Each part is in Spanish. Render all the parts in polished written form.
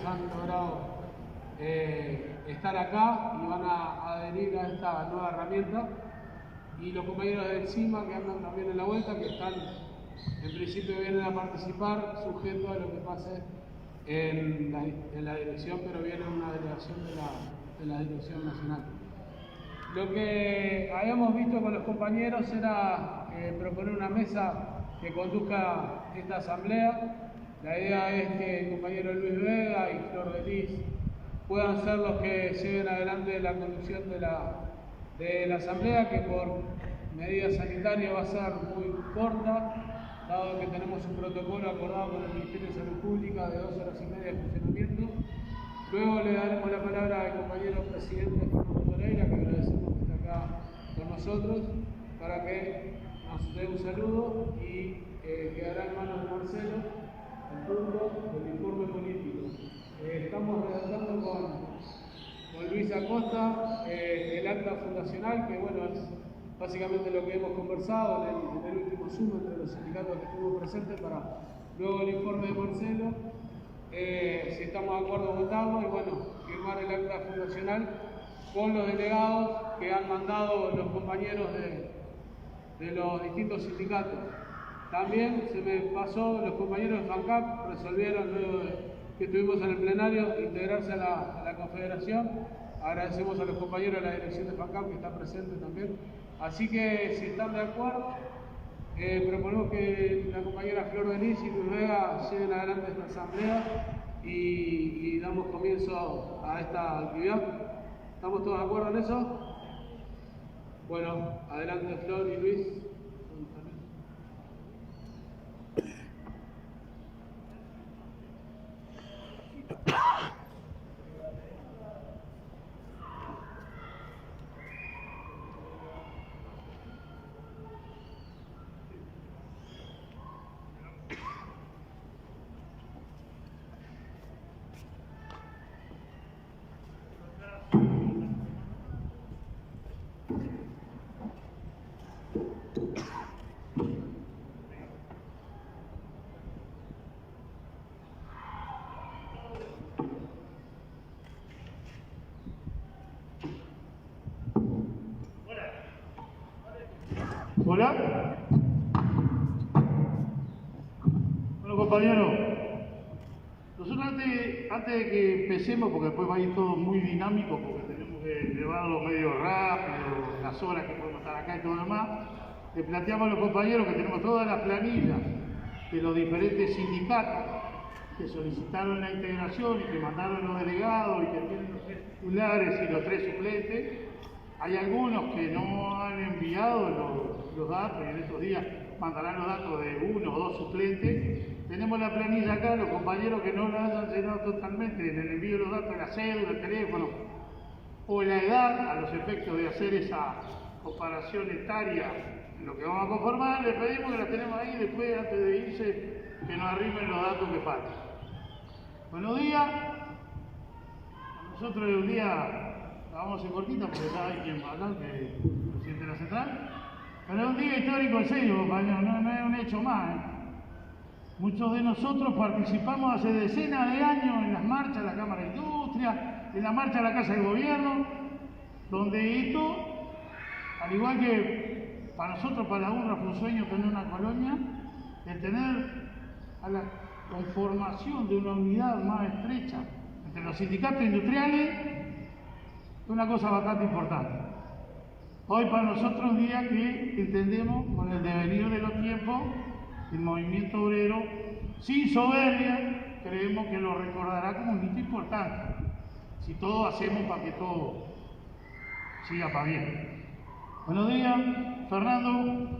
han logrado estar acá y van a adherir a esta nueva herramienta. Y los compañeros de encima que andan también en la vuelta, que están, en principio vienen a participar, sujetos a lo que pase en la dirección, pero viene una delegación de la dirección nacional. Lo que habíamos visto con los compañeros era proponer una mesa que conduzca esta asamblea. La idea es que el compañero Luis Vega y Flor de Lis puedan ser los que lleven adelante la conducción de la asamblea, que por medidas sanitarias va a ser muy corta, dado que tenemos un protocolo acordado con el Ministerio de Salud Pública de 2 horas y media de funcionamiento. Luego le daremos la palabra al compañero presidente Fernando Pereira, que agradecemos que está acá con nosotros, para que nos dé un saludo y quedará en manos de Marcelo el turno del informe político. Estamos redactando con Luis Acosta el acta fundacional, que bueno, es básicamente lo que hemos conversado en el último Zoom entre los sindicatos que estuvo presentes, para luego el informe de Marcelo, si estamos de acuerdo votarlo y bueno, firmar el acta fundacional con los delegados que han mandado los compañeros de los distintos sindicatos. También se me pasó, los compañeros de FANCAP resolvieron, luego que estuvimos en el plenario, integrarse a la confederación. Agradecemos a los compañeros de la dirección de FANCAP que están presentes también. Así que si están de acuerdo, proponemos que la compañera Flor de Lis y Luis Vega lleven adelante esta asamblea y damos comienzo a esta actividad. ¿Estamos todos de acuerdo en eso? Bueno, adelante Flor y Luis. Hola. Bueno, compañeros, nosotros antes de que empecemos, porque después va a ir todo muy dinámico, porque tenemos que llevarlo medio rápido, las horas que podemos estar acá y todo lo demás, le planteamos a los compañeros que tenemos todas las planillas de los diferentes sindicatos que solicitaron la integración y que mandaron los delegados y que tienen los 3 titulares y los 3 suplentes. Hay algunos que no han enviado los datos y en estos días mandarán los datos de 1 o 2 suplentes. Tenemos la planilla acá, los compañeros que no la hayan llenado totalmente en el envío de los datos de la cédula, el teléfono o la edad, a los efectos de hacer esa comparación etaria en lo que vamos a conformar, les pedimos que las tenemos ahí después, antes de irse, que nos arrimen los datos que faltan. Buenos días. Nosotros el día vamos a hacer cortita porque ya hay quien va a hablar, que es el presidente de la central. Pero es un día histórico en serio, compañeros, no es un hecho más. Muchos de nosotros participamos hace decenas de años en las marchas de la Cámara de Industria, en la marcha de la Casa de Gobierno, donde esto, al igual que para nosotros, para la UNRWA, fue un sueño tener una colonia, de tener a la conformación de una unidad más estrecha entre los sindicatos industriales, es una cosa bastante importante. Hoy para nosotros un día que entendemos con el devenir de los tiempos, el movimiento obrero, sin soberbia, creemos que lo recordará como un hito importante, si todos hacemos para que todo siga para bien. Buenos días, Fernando.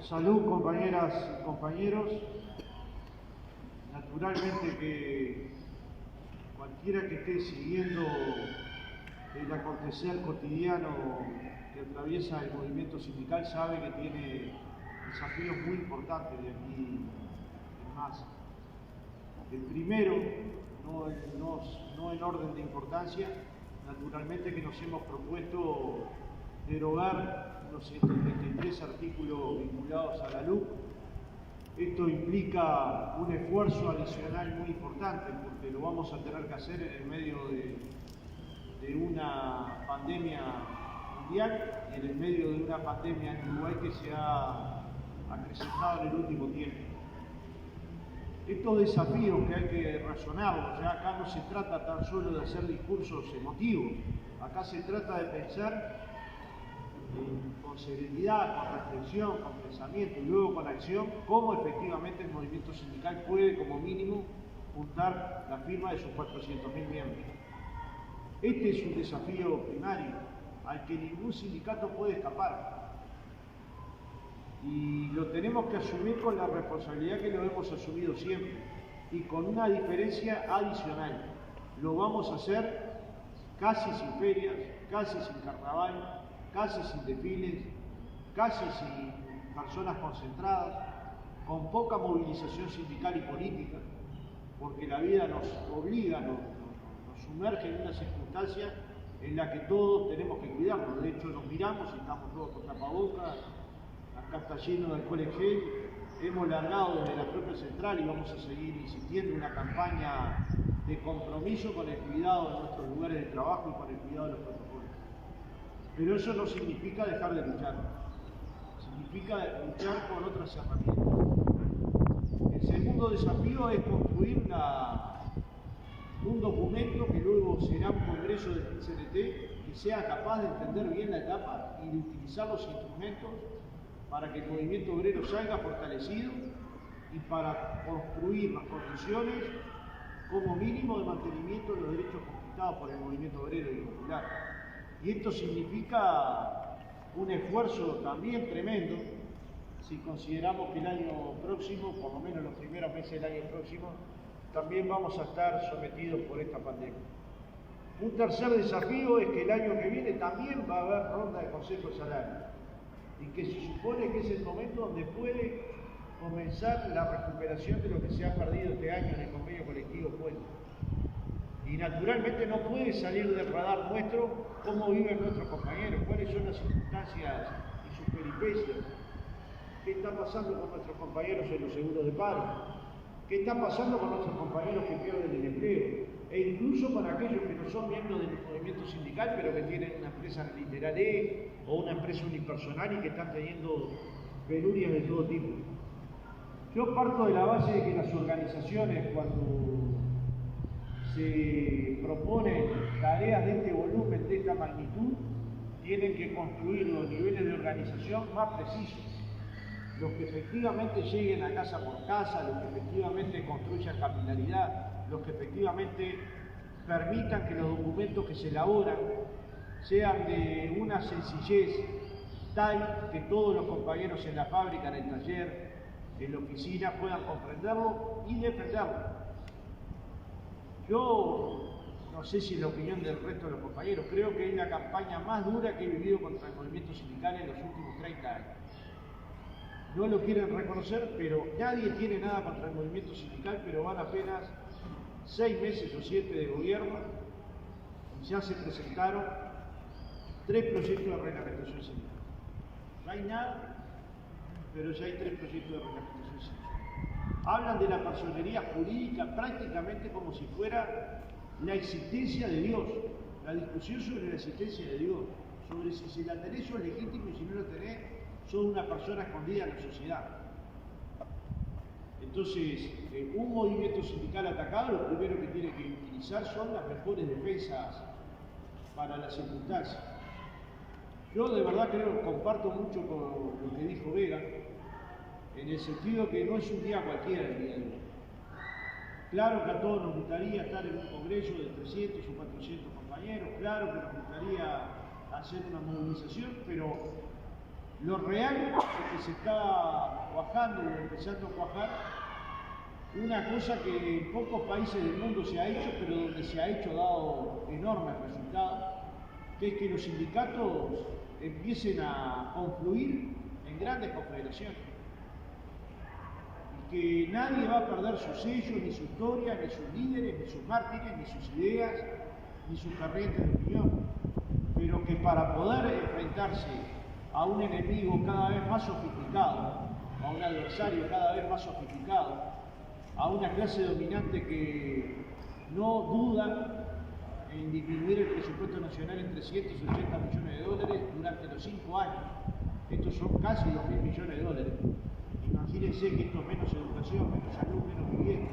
Salud, compañeras y compañeros. Naturalmente que cualquiera que esté siguiendo el acontecer cotidiano que atraviesa el movimiento sindical sabe que tiene desafíos muy importantes de aquí en más. El primero, no en orden de importancia, naturalmente que nos hemos propuesto derogar los 73 artículos vinculados a la LUC. Esto implica un esfuerzo adicional muy importante porque lo vamos a tener que hacer en el medio de una pandemia mundial y en el medio de una pandemia en Uruguay que se ha acrecentado en el último tiempo. Estos desafíos que hay que razonarlos, ya acá no se trata tan solo de hacer discursos emotivos, acá se trata de pensar con serenidad, con reflexión, con pensamiento y luego con acción, cómo efectivamente el movimiento sindical puede, como mínimo, juntar la firma de sus 400.000 miembros. Este es un desafío primario al que ningún sindicato puede escapar. Y lo tenemos que asumir con la responsabilidad que lo hemos asumido siempre y con una diferencia adicional. Lo vamos a hacer casi sin ferias, casi sin carnaval, casi sin desfiles, casi sin personas concentradas, con poca movilización sindical y política, porque la vida nos obliga, nos sumerge en una circunstancia en la que todos tenemos que cuidarnos. De hecho, nos miramos y estamos todos con tapabocas. Acá está lleno de alcohol en gel, hemos largado desde la propia central y vamos a seguir insistiendo en una campaña de compromiso con el cuidado de nuestros lugares de trabajo y con el cuidado de los protocolos. Pero eso no significa dejar de luchar, significa luchar con otras herramientas. El segundo desafío es construir un documento que luego será un congreso del PCNT que sea capaz de entender bien la etapa y de utilizar los instrumentos para que el movimiento obrero salga fortalecido y para construir las condiciones como mínimo de mantenimiento de los derechos conquistados por el movimiento obrero y popular. Y esto significa un esfuerzo también tremendo si consideramos que el año próximo, por lo menos los primeros meses del año próximo, también vamos a estar sometidos por esta pandemia. Un tercer desafío es que el año que viene también va a haber ronda de consejo de salario y que se supone que es el momento donde puede comenzar la recuperación de lo que se ha perdido este año en el convenio colectivo Puente. Y naturalmente no puede salir del radar nuestro cómo viven nuestros compañeros, cuáles son las circunstancias y sus peripecias, qué está pasando con nuestros compañeros en los seguros de paro, qué está pasando con nuestros compañeros que pierden el empleo, e incluso con aquellos que no son miembros del movimiento sindical, pero que tienen una empresa literal E o una empresa unipersonal y que están teniendo penurias de todo tipo. Yo parto de la base de que las organizaciones, cuando se proponen tareas de este volumen, de esta magnitud, tienen que construir los niveles de organización más precisos, los que efectivamente lleguen a casa por casa, los que efectivamente construyan capilaridad, los que efectivamente permitan que los documentos que se elaboran sean de una sencillez tal que todos los compañeros en la fábrica, en el taller, en la oficina puedan comprenderlo y defenderlo. Yo no sé si es la opinión del resto de los compañeros, creo que es la campaña más dura que he vivido contra el movimiento sindical en los últimos 30 años. No lo quieren reconocer, pero nadie tiene nada contra el movimiento sindical, pero van apenas 6 meses o 7 de gobierno y ya se presentaron 3 proyectos de reglamentación sindical. No hay nada, pero ya hay 3 proyectos de reglamentación sindical. Hablan de la personería jurídica prácticamente como si fuera la existencia de Dios, la discusión sobre la existencia de Dios, sobre si la tenés sos legítimo y si no la tenés sos una persona escondida en la sociedad. Entonces, un movimiento sindical atacado, lo primero que tiene que utilizar son las mejores defensas para las circunstancias. Yo de verdad creo que comparto mucho con lo que dijo Vega, en el sentido que no es un día cualquiera el día de hoy. Claro que a todos nos gustaría estar en un congreso de 300 o 400 compañeros, claro que nos gustaría hacer una movilización, pero lo real es que se está cuajando y empezando a cuajar una cosa que en pocos países del mundo se ha hecho, pero donde se ha hecho dado enormes resultados, que es que los sindicatos empiecen a confluir en grandes confederaciones. que nadie va a perder su sello, ni su historia, ni sus líderes, ni sus mártires, ni sus ideas, ni sus corrientes de opinión, pero que para poder enfrentarse a un enemigo cada vez más sofisticado, a un adversario cada vez más sofisticado, a una clase dominante que no duda en disminuir el presupuesto nacional en 380 millones de dólares durante los 5 años. Estos son casi 2.000 millones de dólares. Imagínense que esto es menos educación, menos salud, menos vivienda,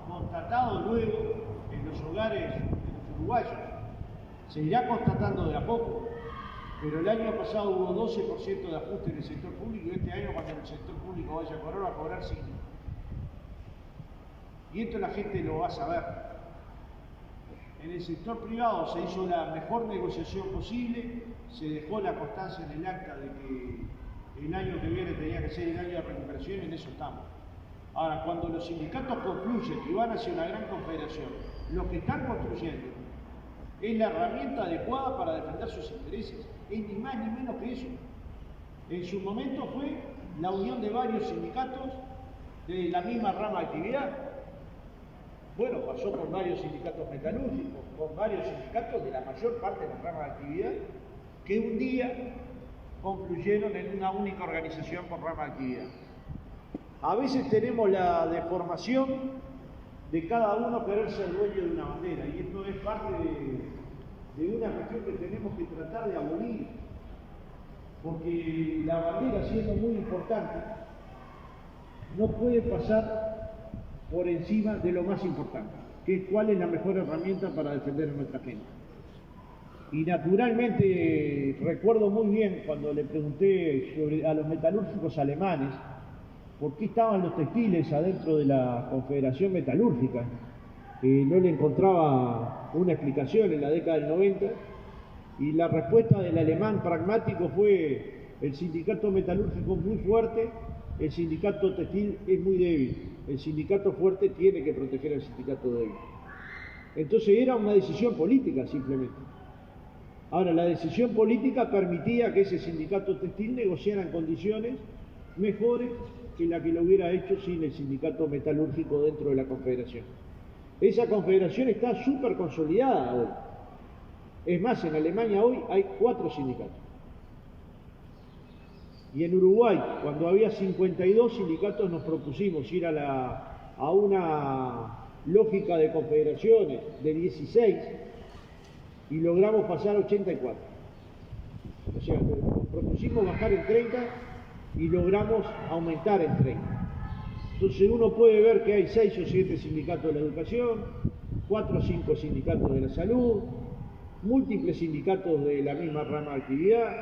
constatado luego en los hogares de los uruguayos. Se irá constatando de a poco, pero el año pasado hubo 12% de ajuste en el sector público y este año cuando el sector público vaya a cobrar, va a cobrar 5%. Y esto la gente lo va a saber. En el sector privado se hizo la mejor negociación posible, se dejó la constancia en el acta de que el año que viene tenía que ser el año de recuperación, en eso estamos. Ahora, cuando los sindicatos concluyen y van hacia una gran confederación, lo que están construyendo es la herramienta adecuada para defender sus intereses, es ni más ni menos que eso. En su momento fue la unión de varios sindicatos de la misma rama de actividad. Bueno, pasó con varios sindicatos metalúrgicos, con varios sindicatos de la mayor parte de la rama de actividad, que un día concluyeron en una única organización por rama de actividad. A veces tenemos la deformación de cada uno querer ser dueño de una bandera, y esto es parte de una cuestión que tenemos que tratar de abolir, porque la bandera, siendo muy importante, no puede pasar por encima de lo más importante, que es cuál es la mejor herramienta para defender a nuestra gente. Y naturalmente recuerdo muy bien cuando le pregunté a los metalúrgicos alemanes por qué estaban los textiles adentro de la Confederación Metalúrgica. No le encontraba una explicación en la década del 90 y la respuesta del alemán pragmático fue: el sindicato metalúrgico es muy fuerte, el sindicato textil es muy débil. El sindicato fuerte tiene que proteger al sindicato débil. Entonces era una decisión política simplemente. Ahora, la decisión política permitía que ese sindicato textil negociara en condiciones mejores que la que lo hubiera hecho sin el sindicato metalúrgico dentro de la confederación. Esa confederación está súper consolidada hoy. Es más, en Alemania hoy hay 4 sindicatos. Y en Uruguay, cuando había 52 sindicatos, nos propusimos ir a una lógica de confederaciones de 16 y logramos pasar a 84. O sea, nos propusimos bajar en 30 y logramos aumentar en 30. Entonces uno puede ver que hay 6 o 7 sindicatos de la educación, 4 o 5 sindicatos de la salud, múltiples sindicatos de la misma rama de actividad.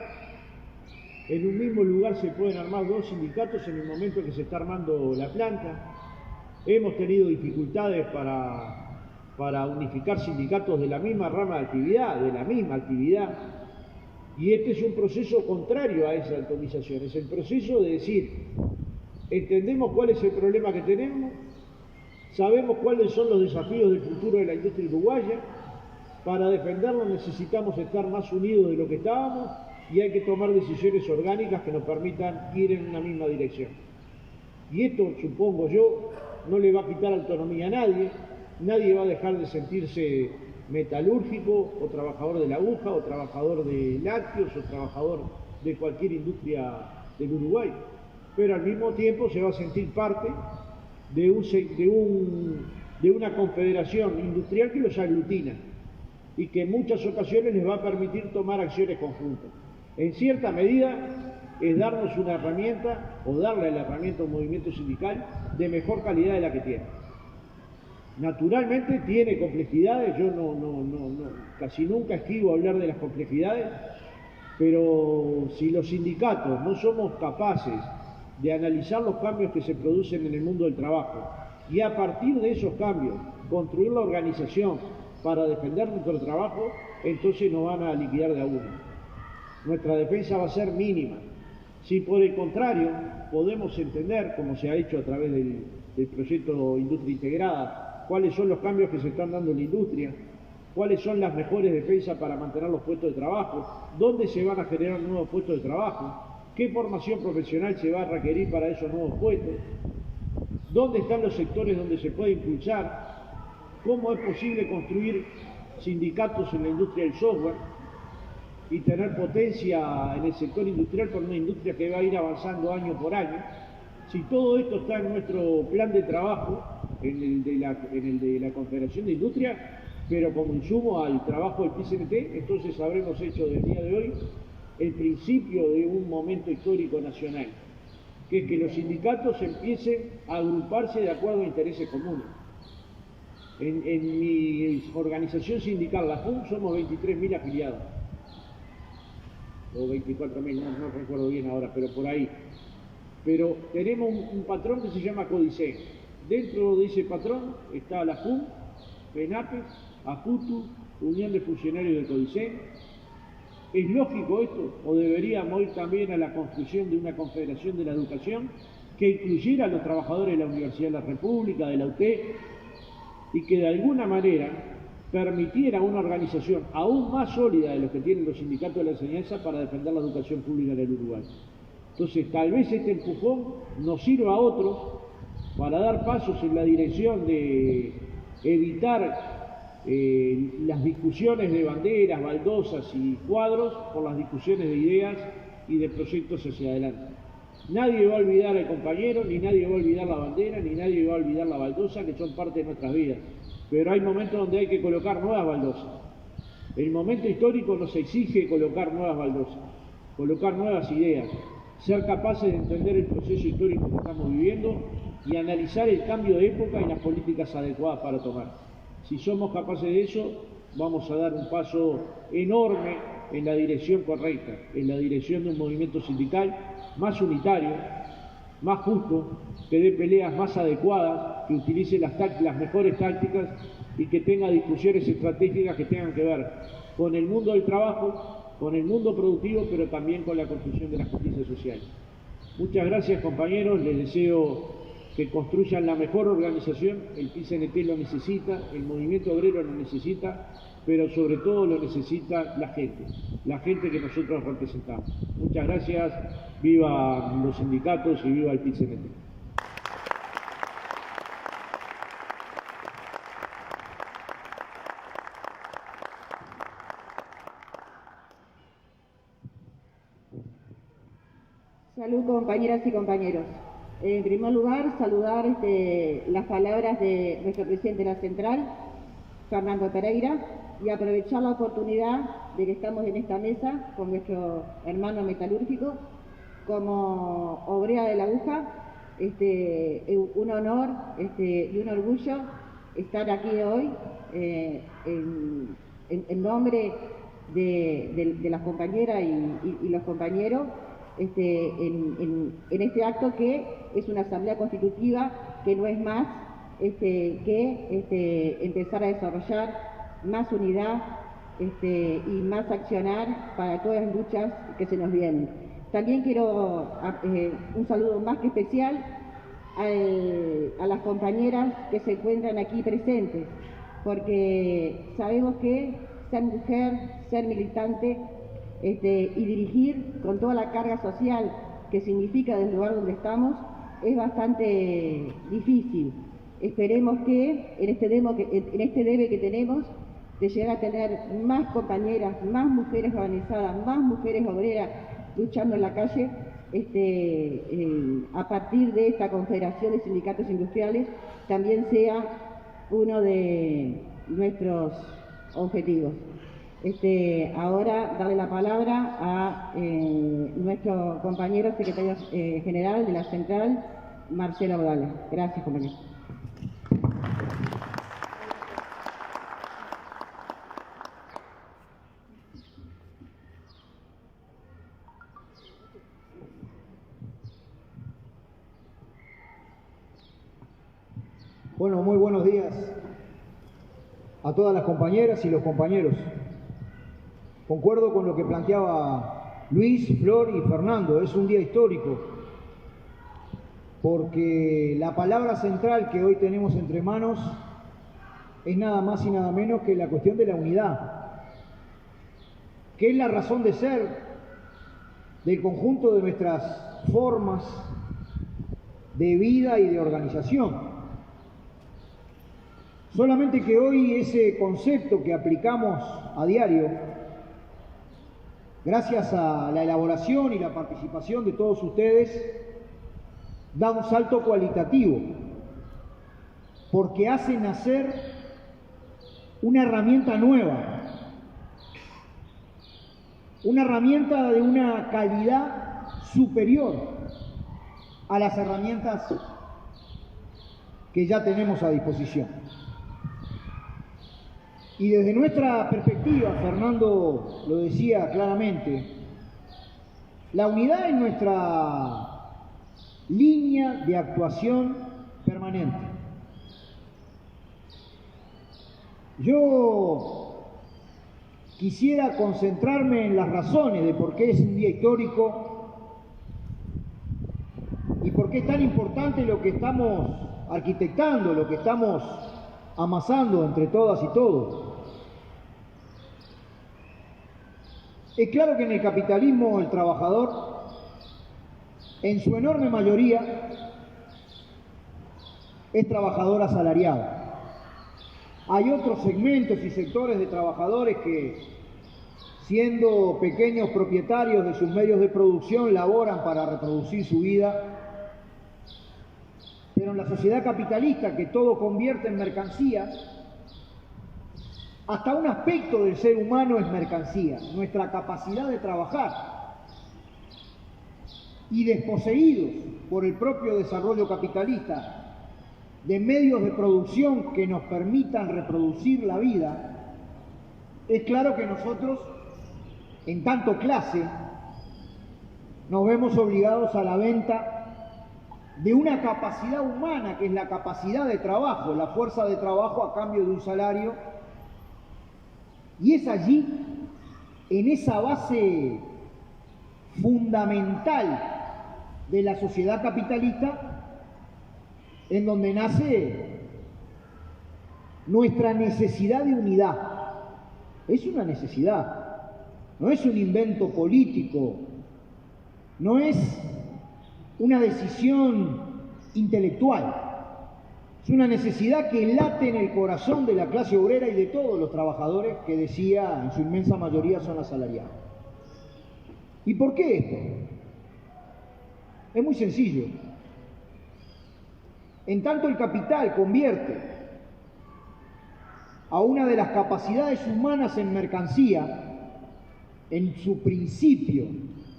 En un mismo lugar se pueden armar 2 sindicatos en el momento que se está armando la planta. Hemos tenido dificultades para unificar sindicatos de la misma rama de actividad, y este es un proceso contrario a esa atomización, es el proceso de decir, entendemos cuál es el problema que tenemos, sabemos cuáles son los desafíos del futuro de la industria uruguaya, para defenderlo necesitamos estar más unidos de lo que estábamos, y hay que tomar decisiones orgánicas que nos permitan ir en una misma dirección. Y esto, supongo yo, no le va a quitar autonomía a nadie, nadie va a dejar de sentirse metalúrgico, o trabajador de la aguja, o trabajador de lácteos, o trabajador de cualquier industria del Uruguay, pero al mismo tiempo se va a sentir parte de una confederación industrial que los aglutina y que en muchas ocasiones les va a permitir tomar acciones conjuntas. En cierta medida es darnos una herramienta, o darle la herramienta a un movimiento sindical de mejor calidad de la que tiene. Naturalmente tiene complejidades, yo casi nunca esquivo hablar de las complejidades, pero si los sindicatos no somos capaces de analizar los cambios que se producen en el mundo del trabajo y a partir de esos cambios construir la organización para defender nuestro trabajo, entonces nos van a liquidar de a uno. Nuestra defensa va a ser mínima. Si por el contrario podemos entender, como se ha hecho a través del proyecto Industria Integrada, cuáles son los cambios que se están dando en la industria, cuáles son las mejores defensas para mantener los puestos de trabajo, dónde se van a generar nuevos puestos de trabajo, qué formación profesional se va a requerir para esos nuevos puestos, dónde están los sectores donde se puede impulsar, cómo es posible construir sindicatos en la industria del software y tener potencia en el sector industrial por una industria que va a ir avanzando año por año. Si todo esto está en nuestro plan de trabajo, en el de la Confederación de Industria, pero como insumo al trabajo del PICNT, entonces habremos hecho del día de hoy el principio de un momento histórico nacional, que es que los sindicatos empiecen a agruparse de acuerdo a intereses comunes. En mi organización sindical, la FUN, somos 23.000 afiliados, o 24.000, no recuerdo bien ahora, pero por ahí. Pero tenemos un patrón que se llama CODICEN. Dentro de ese patrón está la FUN, PENAPE, AFUTU, Unión de Funcionarios de CODICEN. ¿Es lógico esto? ¿O deberíamos ir también a la construcción de una confederación de la educación que incluyera a los trabajadores de la Universidad de la República, de la UTE, y que de alguna manera permitiera una organización aún más sólida de lo que tienen los sindicatos de la enseñanza para defender la educación pública en el Uruguay? Entonces, tal vez este empujón nos sirva a otros para dar pasos en la dirección de evitar las discusiones de banderas, baldosas y cuadros por las discusiones de ideas y de proyectos hacia adelante. Nadie va a olvidar al compañero, ni nadie va a olvidar la bandera, ni nadie va a olvidar la baldosa, que son parte de nuestras vidas. Pero hay momentos donde hay que colocar nuevas baldosas. El momento histórico nos exige colocar nuevas baldosas, colocar nuevas ideas, ser capaces de entender el proceso histórico que estamos viviendo y analizar el cambio de época y las políticas adecuadas para tomar. Si somos capaces de eso, vamos a dar un paso enorme en la dirección correcta, en la dirección de un movimiento sindical más unitario, más justo, que dé peleas más adecuadas, que utilice las mejores tácticas y que tenga discusiones estratégicas que tengan que ver con el mundo del trabajo, con el mundo productivo, pero también con la construcción de la justicia social. Muchas gracias, compañeros, les deseo que construyan la mejor organización. El PICNT lo necesita, el movimiento obrero lo necesita, pero sobre todo lo necesita la gente que nosotros representamos. Muchas gracias, viva los sindicatos y viva el PICNT. Salud, compañeras y compañeros. En primer lugar, saludar las palabras de nuestro presidente de la Central, Fernando Pereira, y aprovechar la oportunidad de que estamos en esta mesa con nuestro hermano metalúrgico, como obrera de la aguja, un honor y un orgullo estar aquí hoy en nombre de las compañeras y los compañeros en este acto que es una asamblea constitutiva, que no es más que empezar a desarrollar más unidad y más accionar para todas las luchas que se nos vienen. También quiero un saludo más que especial a las compañeras que se encuentran aquí presentes, porque sabemos que ser mujer, ser militante y dirigir con toda la carga social que significa desde el lugar donde estamos es bastante difícil. Esperemos que en este debe que tenemos de llegar a tener más compañeras, más mujeres organizadas, más mujeres obreras luchando en la calle, a partir de esta Confederación de Sindicatos Industriales, también sea uno de nuestros objetivos. Ahora darle la palabra a nuestro compañero secretario general de la Central, Marcelo Morales. Gracias, compañero. Bueno, muy buenos días a todas las compañeras y los compañeros. Concuerdo con lo que planteaba Luis, Flor y Fernando. Es un día histórico porque la palabra central que hoy tenemos entre manos es nada más y nada menos que la cuestión de la unidad, que es la razón de ser del conjunto de nuestras formas de vida y de organización. Solamente que hoy ese concepto que aplicamos a diario, gracias a la elaboración y la participación de todos ustedes, da un salto cualitativo, porque hace nacer una herramienta nueva, una herramienta de una calidad superior a las herramientas que ya tenemos a disposición. Y desde nuestra perspectiva, Fernando lo decía claramente, la unidad es nuestra línea de actuación permanente. Yo quisiera concentrarme en las razones de por qué es un día histórico y por qué es tan importante lo que estamos arquitectando, lo que estamos amasando entre todas y todos. Es claro que en el capitalismo el trabajador, en su enorme mayoría, es trabajador asalariado. Hay otros segmentos y sectores de trabajadores que, siendo pequeños propietarios de sus medios de producción, laboran para reproducir su vida. Pero en la sociedad capitalista, que todo convierte en mercancía, hasta un aspecto del ser humano es mercancía, nuestra capacidad de trabajar. Y desposeídos por el propio desarrollo capitalista de medios de producción que nos permitan reproducir la vida, es claro que nosotros, en tanto clase, nos vemos obligados a la venta de una capacidad humana, que es la capacidad de trabajo, la fuerza de trabajo a cambio de un salario. Y es allí, en esa base fundamental de la sociedad capitalista, en donde nace nuestra necesidad de unidad. Es una necesidad, no es un invento político, no es una decisión intelectual, es una necesidad que late en el corazón de la clase obrera y de todos los trabajadores, que decía en su inmensa mayoría son asalariados. ¿Y por qué esto? Es muy sencillo. En tanto el capital convierte a una de las capacidades humanas en mercancía, en su principio,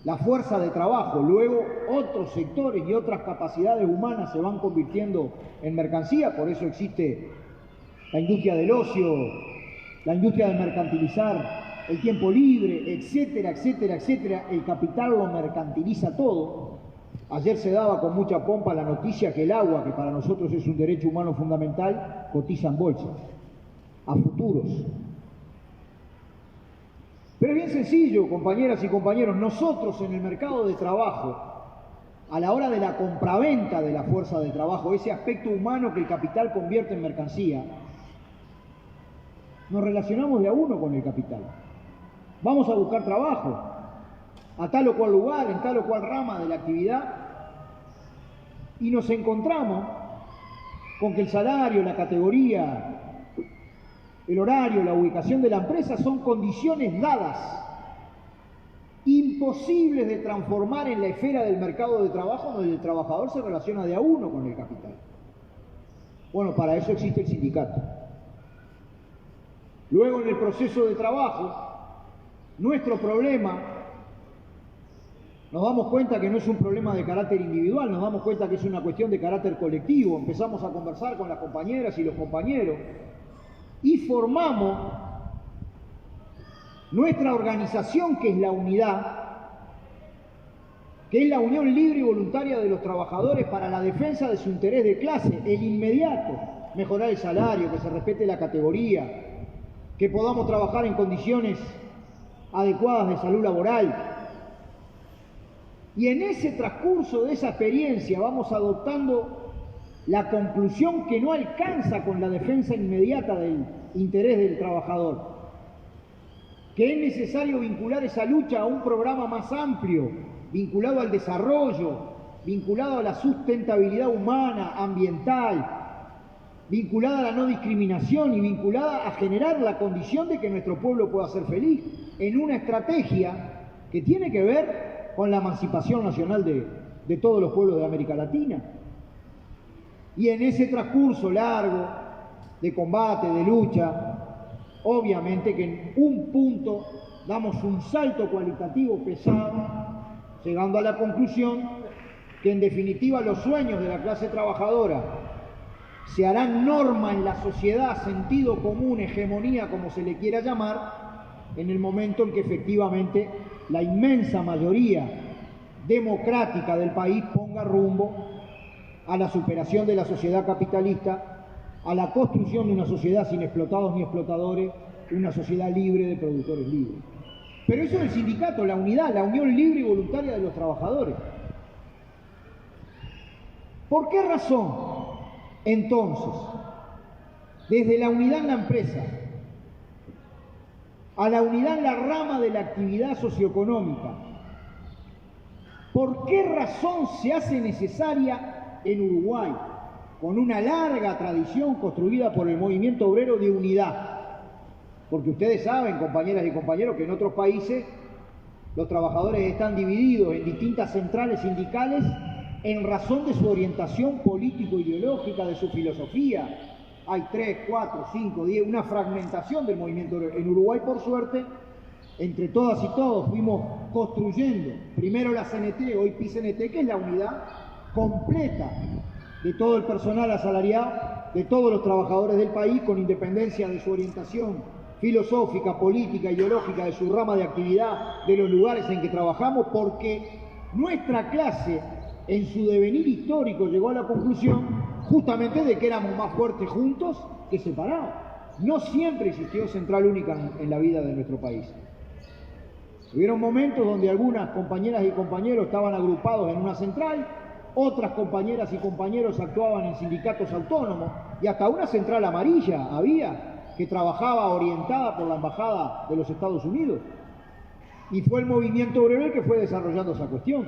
la fuerza de trabajo, luego otros sectores y otras capacidades humanas se van convirtiendo en mercancía, por eso existe la industria del ocio, la industria de mercantilizar el tiempo libre, etcétera, etcétera, etcétera. El capital lo mercantiliza todo. Ayer se daba con mucha pompa la noticia que el agua, que para nosotros es un derecho humano fundamental, cotiza en bolsa, a futuros. Pero es bien sencillo, compañeras y compañeros, nosotros en el mercado de trabajo, a la hora de la compraventa de la fuerza de trabajo, ese aspecto humano que el capital convierte en mercancía, nos relacionamos de a uno con el capital. Vamos a buscar trabajo a tal o cual lugar, en tal o cual rama de la actividad, y nos encontramos con que el salario, la categoría, el horario, la ubicación de la empresa son condiciones dadas, imposibles de transformar en la esfera del mercado de trabajo, donde el trabajador se relaciona de a uno con el capital. Bueno, para eso existe el sindicato. Luego, en el proceso de trabajo, nuestro problema, nos damos cuenta que no es un problema de carácter individual, nos damos cuenta que es una cuestión de carácter colectivo. Empezamos a conversar con las compañeras y los compañeros y formamos nuestra organización, que es la unidad, que es la unión libre y voluntaria de los trabajadores para la defensa de su interés de clase, el inmediato, mejorar el salario, que se respete la categoría, que podamos trabajar en condiciones adecuadas de salud laboral. Y en ese transcurso de esa experiencia vamos adoptando la conclusión que no alcanza con la defensa inmediata del interés del trabajador, que es necesario vincular esa lucha a un programa más amplio, vinculado al desarrollo, vinculado a la sustentabilidad humana, ambiental, vinculada a la no discriminación y vinculada a generar la condición de que nuestro pueblo pueda ser feliz, en una estrategia que tiene que ver con la emancipación nacional de todos los pueblos de América Latina. Y en ese transcurso largo de combate, de lucha, obviamente que en un punto damos un salto cualitativo pesado, llegando a la conclusión que en definitiva los sueños de la clase trabajadora se harán norma en la sociedad, sentido común, hegemonía, como se le quiera llamar, en el momento en que efectivamente la inmensa mayoría democrática del país ponga rumbo a la superación de la sociedad capitalista, a la construcción de una sociedad sin explotados ni explotadores, una sociedad libre de productores libres. Pero eso es el sindicato, la unidad, la unión libre y voluntaria de los trabajadores. ¿Por qué razón, entonces, desde la unidad en la empresa a la unidad en la rama de la actividad socioeconómica, por qué razón se hace necesaria en Uruguay, con una larga tradición construida por el movimiento obrero de unidad? Porque ustedes saben, compañeras y compañeros, que en otros países los trabajadores están divididos en distintas centrales sindicales en razón de su orientación político-ideológica, de su filosofía. Hay 3, 4, 5, 10, una fragmentación del movimiento obrero. En Uruguay, por suerte, entre todas y todos fuimos construyendo, primero la CNT, hoy PICNT, que es la unidad completa de todo el personal asalariado, de todos los trabajadores del país, con independencia de su orientación filosófica, política, ideológica, de su rama de actividad, de los lugares en que trabajamos, porque nuestra clase, en su devenir histórico, llegó a la conclusión justamente de que éramos más fuertes juntos que separados. No siempre existió central única en la vida de nuestro país. Hubieron momentos donde algunas compañeras y compañeros estaban agrupados en una central, otras compañeras y compañeros actuaban en sindicatos autónomos, y hasta una central amarilla había, que trabajaba orientada por la Embajada de los Estados Unidos. Y fue el movimiento obrero el que fue desarrollando esa cuestión.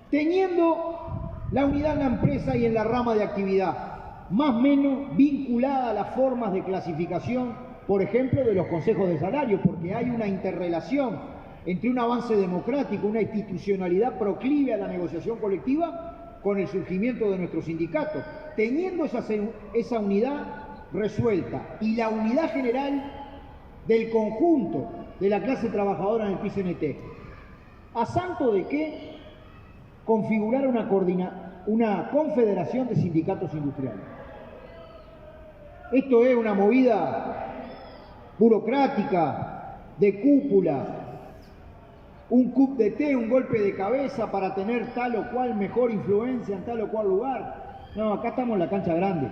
Teniendo la unidad en la empresa y en la rama de actividad, más o menos vinculada a las formas de clasificación, por ejemplo, de los consejos de salario, porque hay una interrelación entre un avance democrático, una institucionalidad proclive a la negociación colectiva, con el surgimiento de nuestros sindicatos. Teniendo esa unidad resuelta y la unidad general del conjunto de la clase trabajadora en el PICNT, ¿a santo de qué configurar una confederación de sindicatos industriales? Esto es una movida burocrática, de cúpula, un coup d'etat, un golpe de cabeza para tener tal o cual mejor influencia en tal o cual lugar. No, acá estamos en la cancha grande.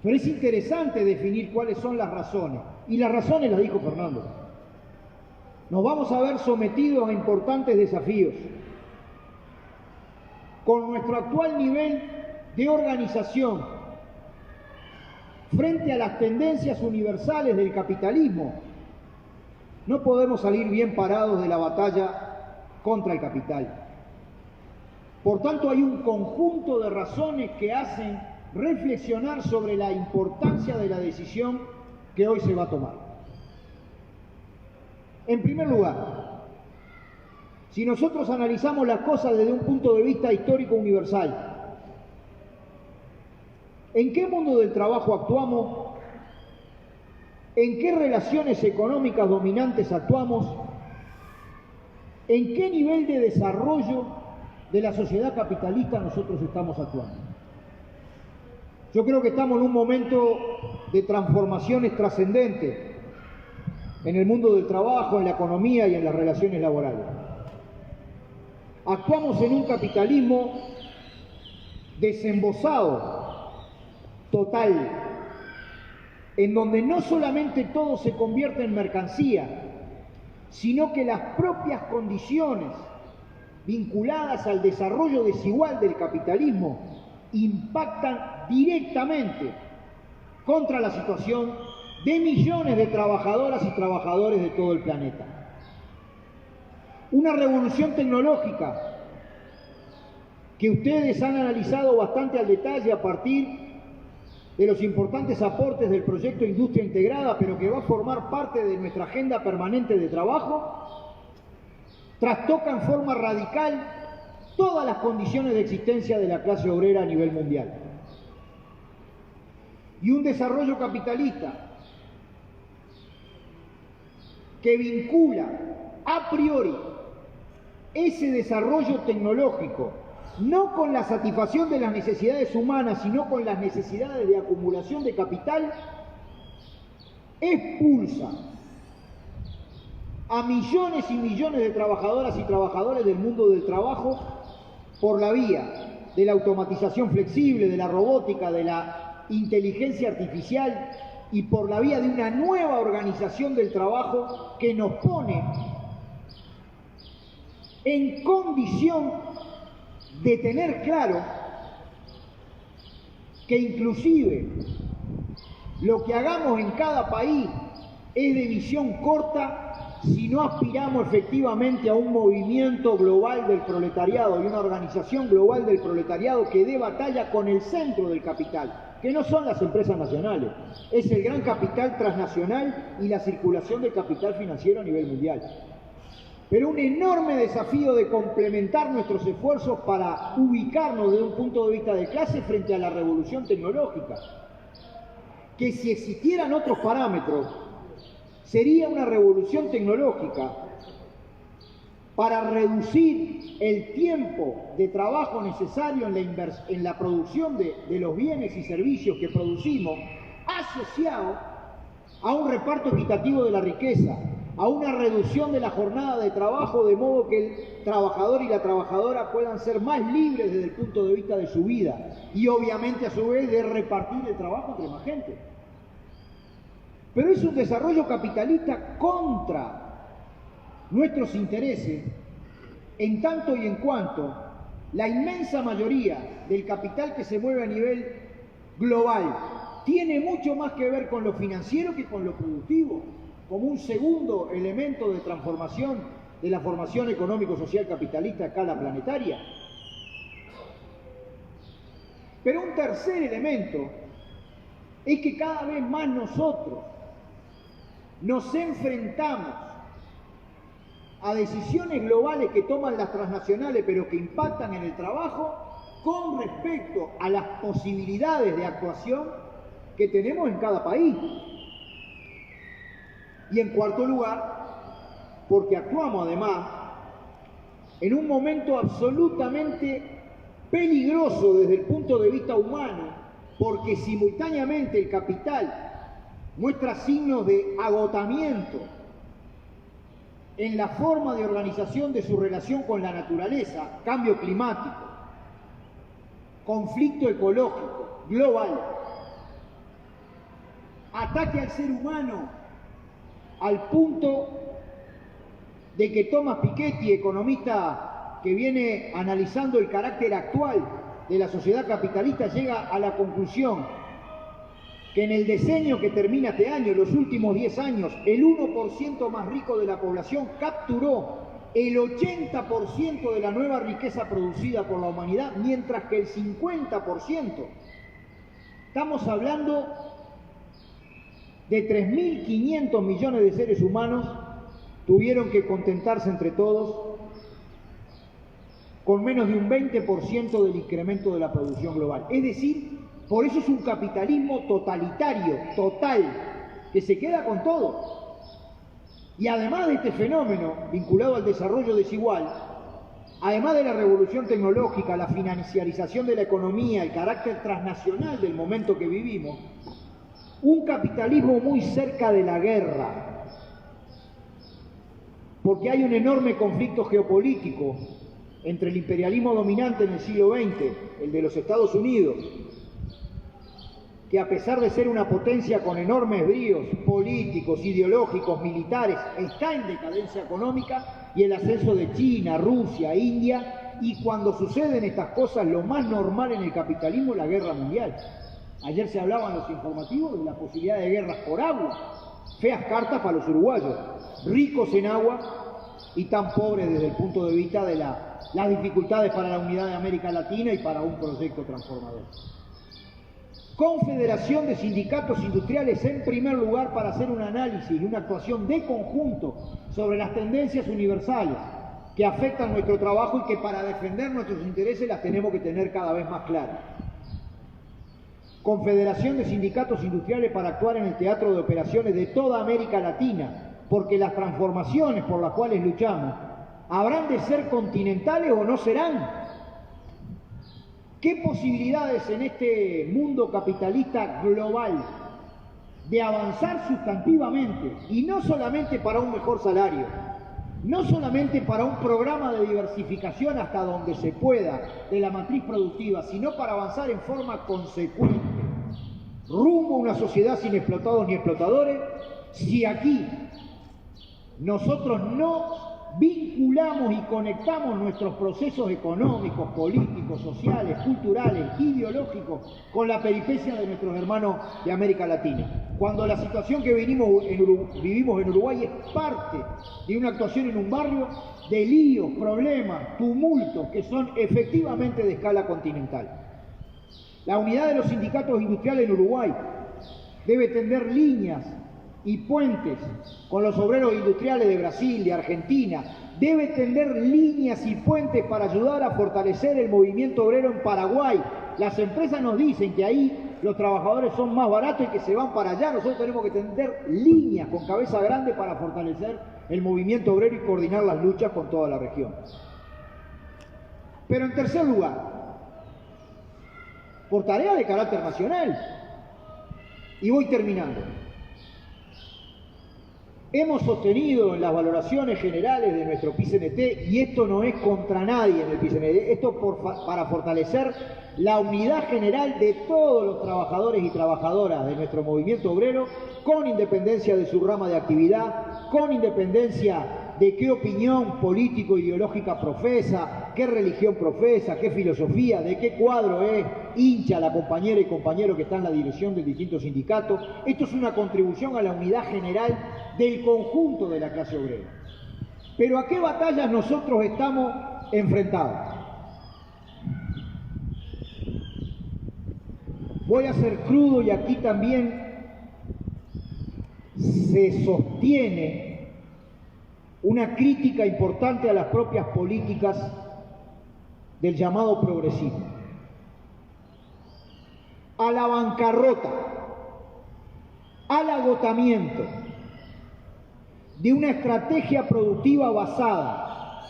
Pero es interesante definir cuáles son las razones. Y las razones las dijo Fernando. Nos vamos a ver sometidos a importantes desafíos. Con nuestro actual nivel de organización, frente a las tendencias universales del capitalismo, no podemos salir bien parados de la batalla contra el capital. Por tanto, hay un conjunto de razones que hacen reflexionar sobre la importancia de la decisión que hoy se va a tomar. En primer lugar, si nosotros analizamos las cosas desde un punto de vista histórico universal, ¿en qué mundo del trabajo actuamos? ¿En qué relaciones económicas dominantes actuamos? ¿En qué nivel de desarrollo de la sociedad capitalista nosotros estamos actuando? Yo creo que estamos en un momento de transformaciones trascendentes en el mundo del trabajo, en la economía y en las relaciones laborales. Actuamos en un capitalismo desembosado, total, en donde no solamente todo se convierte en mercancía, sino que las propias condiciones vinculadas al desarrollo desigual del capitalismo impactan directamente contra la situación de millones de trabajadoras y trabajadores de todo el planeta. Una revolución tecnológica que ustedes han analizado bastante al detalle a partir de los importantes aportes del proyecto Industria Integrada, pero que va a formar parte de nuestra agenda permanente de trabajo, trastoca en forma radical todas las condiciones de existencia de la clase obrera a nivel mundial. Y un desarrollo capitalista que vincula a priori ese desarrollo tecnológico no con la satisfacción de las necesidades humanas, sino con las necesidades de acumulación de capital, expulsa a millones y millones de trabajadoras y trabajadores del mundo del trabajo por la vía de la automatización flexible, de la robótica, de la inteligencia artificial y por la vía de una nueva organización del trabajo que nos pone en condición de tener claro que inclusive lo que hagamos en cada país es de visión corta si no aspiramos efectivamente a un movimiento global del proletariado y una organización global del proletariado que dé batalla con el centro del capital, que no son las empresas nacionales, es el gran capital transnacional y la circulación de capital financiero a nivel mundial. Pero un enorme desafío de complementar nuestros esfuerzos para ubicarnos desde un punto de vista de clase frente a la revolución tecnológica, que si existieran otros parámetros, sería una revolución tecnológica para reducir el tiempo de trabajo necesario en la producción de los bienes y servicios que producimos, asociado a un reparto equitativo de la riqueza, a una reducción de la jornada de trabajo, de modo que el trabajador y la trabajadora puedan ser más libres desde el punto de vista de su vida y obviamente a su vez de repartir el trabajo entre más gente. Pero es un desarrollo capitalista contra nuestros intereses, en tanto y en cuanto la inmensa mayoría del capital que se mueve a nivel global tiene mucho más que ver con lo financiero que con lo productivo, como un segundo elemento de transformación de la formación económico-social capitalista a escala planetaria. Pero un tercer elemento es que cada vez más nosotros nos enfrentamos a decisiones globales que toman las transnacionales pero que impactan en el trabajo con respecto a las posibilidades de actuación que tenemos en cada país. Y en cuarto lugar, porque actuamos además en un momento absolutamente peligroso desde el punto de vista humano, porque simultáneamente el capital muestra signos de agotamiento en la forma de organización de su relación con la naturaleza, cambio climático, conflicto ecológico global, ataque al ser humano al punto de que Thomas Piketty, economista que viene analizando el carácter actual de la sociedad capitalista, llega a la conclusión que en el decenio que termina este año, los últimos 10 años, el 1% más rico de la población capturó el 80% de la nueva riqueza producida por la humanidad, mientras que el 50%, estamos hablando de 3.500 millones de seres humanos, tuvieron que contentarse entre todos con menos de un 20% del incremento de la producción global. Es decir, por eso es un capitalismo totalitario, total, que se queda con todo. Y además de este fenómeno vinculado al desarrollo desigual, además de la revolución tecnológica, la financiarización de la economía, el carácter transnacional del momento que vivimos, un capitalismo muy cerca de la guerra, porque hay un enorme conflicto geopolítico entre el imperialismo dominante en el siglo XX, el de los Estados Unidos, que a pesar de ser una potencia con enormes bríos políticos, ideológicos, militares, está en decadencia económica, y el ascenso de China, Rusia, India, y cuando suceden estas cosas, lo más normal en el capitalismo es la guerra mundial. Ayer se hablaba en los informativos de la posibilidad de guerras por agua, feas cartas para los uruguayos, ricos en agua y tan pobres desde el punto de vista de la las dificultades para la unidad de América Latina y para un proyecto transformador. Confederación de Sindicatos Industriales en primer lugar para hacer un análisis y una actuación de conjunto sobre las tendencias universales que afectan nuestro trabajo y que para defender nuestros intereses las tenemos que tener cada vez más claras. Confederación de Sindicatos Industriales para actuar en el teatro de operaciones de toda América Latina, porque las transformaciones por las cuales luchamos habrán de ser continentales o no serán. ¿Qué posibilidades en este mundo capitalista global de avanzar sustantivamente, y no solamente para un mejor salario, no solamente para un programa de diversificación hasta donde se pueda de la matriz productiva, sino para avanzar en forma consecuente rumbo a una sociedad sin explotados ni explotadores, si aquí nosotros no vinculamos y conectamos nuestros procesos económicos, políticos, sociales, culturales, ideológicos con la peripecia de nuestros hermanos de América Latina? Cuando la situación que vivimos en Uruguay es parte de una actuación en un barrio de líos, problemas, tumultos que son efectivamente de escala continental. La unidad de los sindicatos industriales en Uruguay debe tender líneas y puentes con los obreros industriales de Brasil, de Argentina, debe tender líneas y puentes para ayudar a fortalecer el movimiento obrero en Paraguay. Las empresas nos dicen que ahí los trabajadores son más baratos y que se van para allá. Nosotros tenemos que tender líneas con cabeza grande para fortalecer el movimiento obrero y coordinar las luchas con toda la región. Pero en tercer lugar, por tarea de carácter nacional, y voy terminando, hemos sostenido en las valoraciones generales de nuestro PICNT, y esto no es contra nadie en el PICNT, esto para fortalecer la unidad general de todos los trabajadores y trabajadoras de nuestro movimiento obrero, con independencia de su rama de actividad, con independencia de qué opinión político-ideológica profesa, qué religión profesa, qué filosofía, de qué cuadro es hincha la compañera y compañero que está en la dirección del distinto sindicato. Esto es una contribución a la unidad general del conjunto de la clase obrera. Pero ¿a qué batallas nosotros estamos enfrentados? Voy a ser crudo, y aquí también se sostiene una crítica importante a las propias políticas del llamado progresismo, a la bancarrota, al agotamiento de una estrategia productiva basada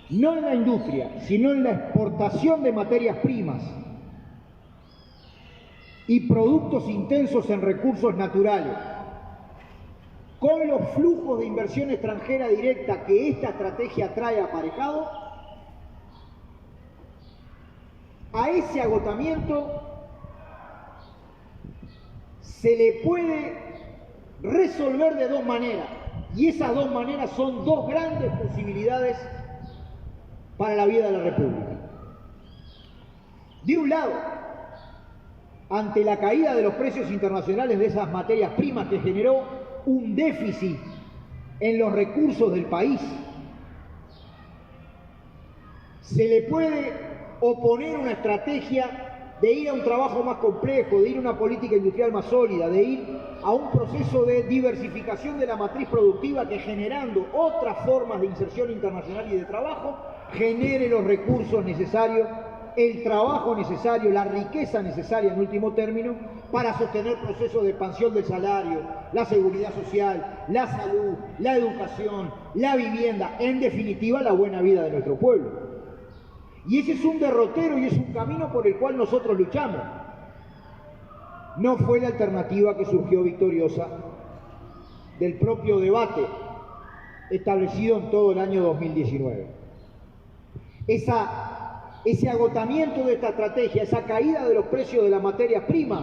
no en la industria, sino en la exportación de materias primas y productos intensos en recursos naturales, con los flujos de inversión extranjera directa que esta estrategia trae aparejado. A ese agotamiento se le puede resolver de dos maneras, y esas dos maneras son dos grandes posibilidades para la vida de la República. De un lado, ante la caída de los precios internacionales de esas materias primas que generó un déficit en los recursos del país, se le puede oponer una estrategia de ir a un trabajo más complejo, de ir a una política industrial más sólida, de ir a un proceso de diversificación de la matriz productiva que, generando otras formas de inserción internacional y de trabajo, genere los recursos necesarios, el trabajo necesario, la riqueza necesaria en último término, para sostener procesos de expansión del salario, la seguridad social, la salud, la educación, la vivienda, en definitiva la buena vida de nuestro pueblo. Y ese es un derrotero y es un camino por el cual nosotros luchamos. No fue la alternativa que surgió victoriosa del propio debate establecido en todo el año 2019. Ese agotamiento de esta estrategia, esa caída de los precios de las materias primas,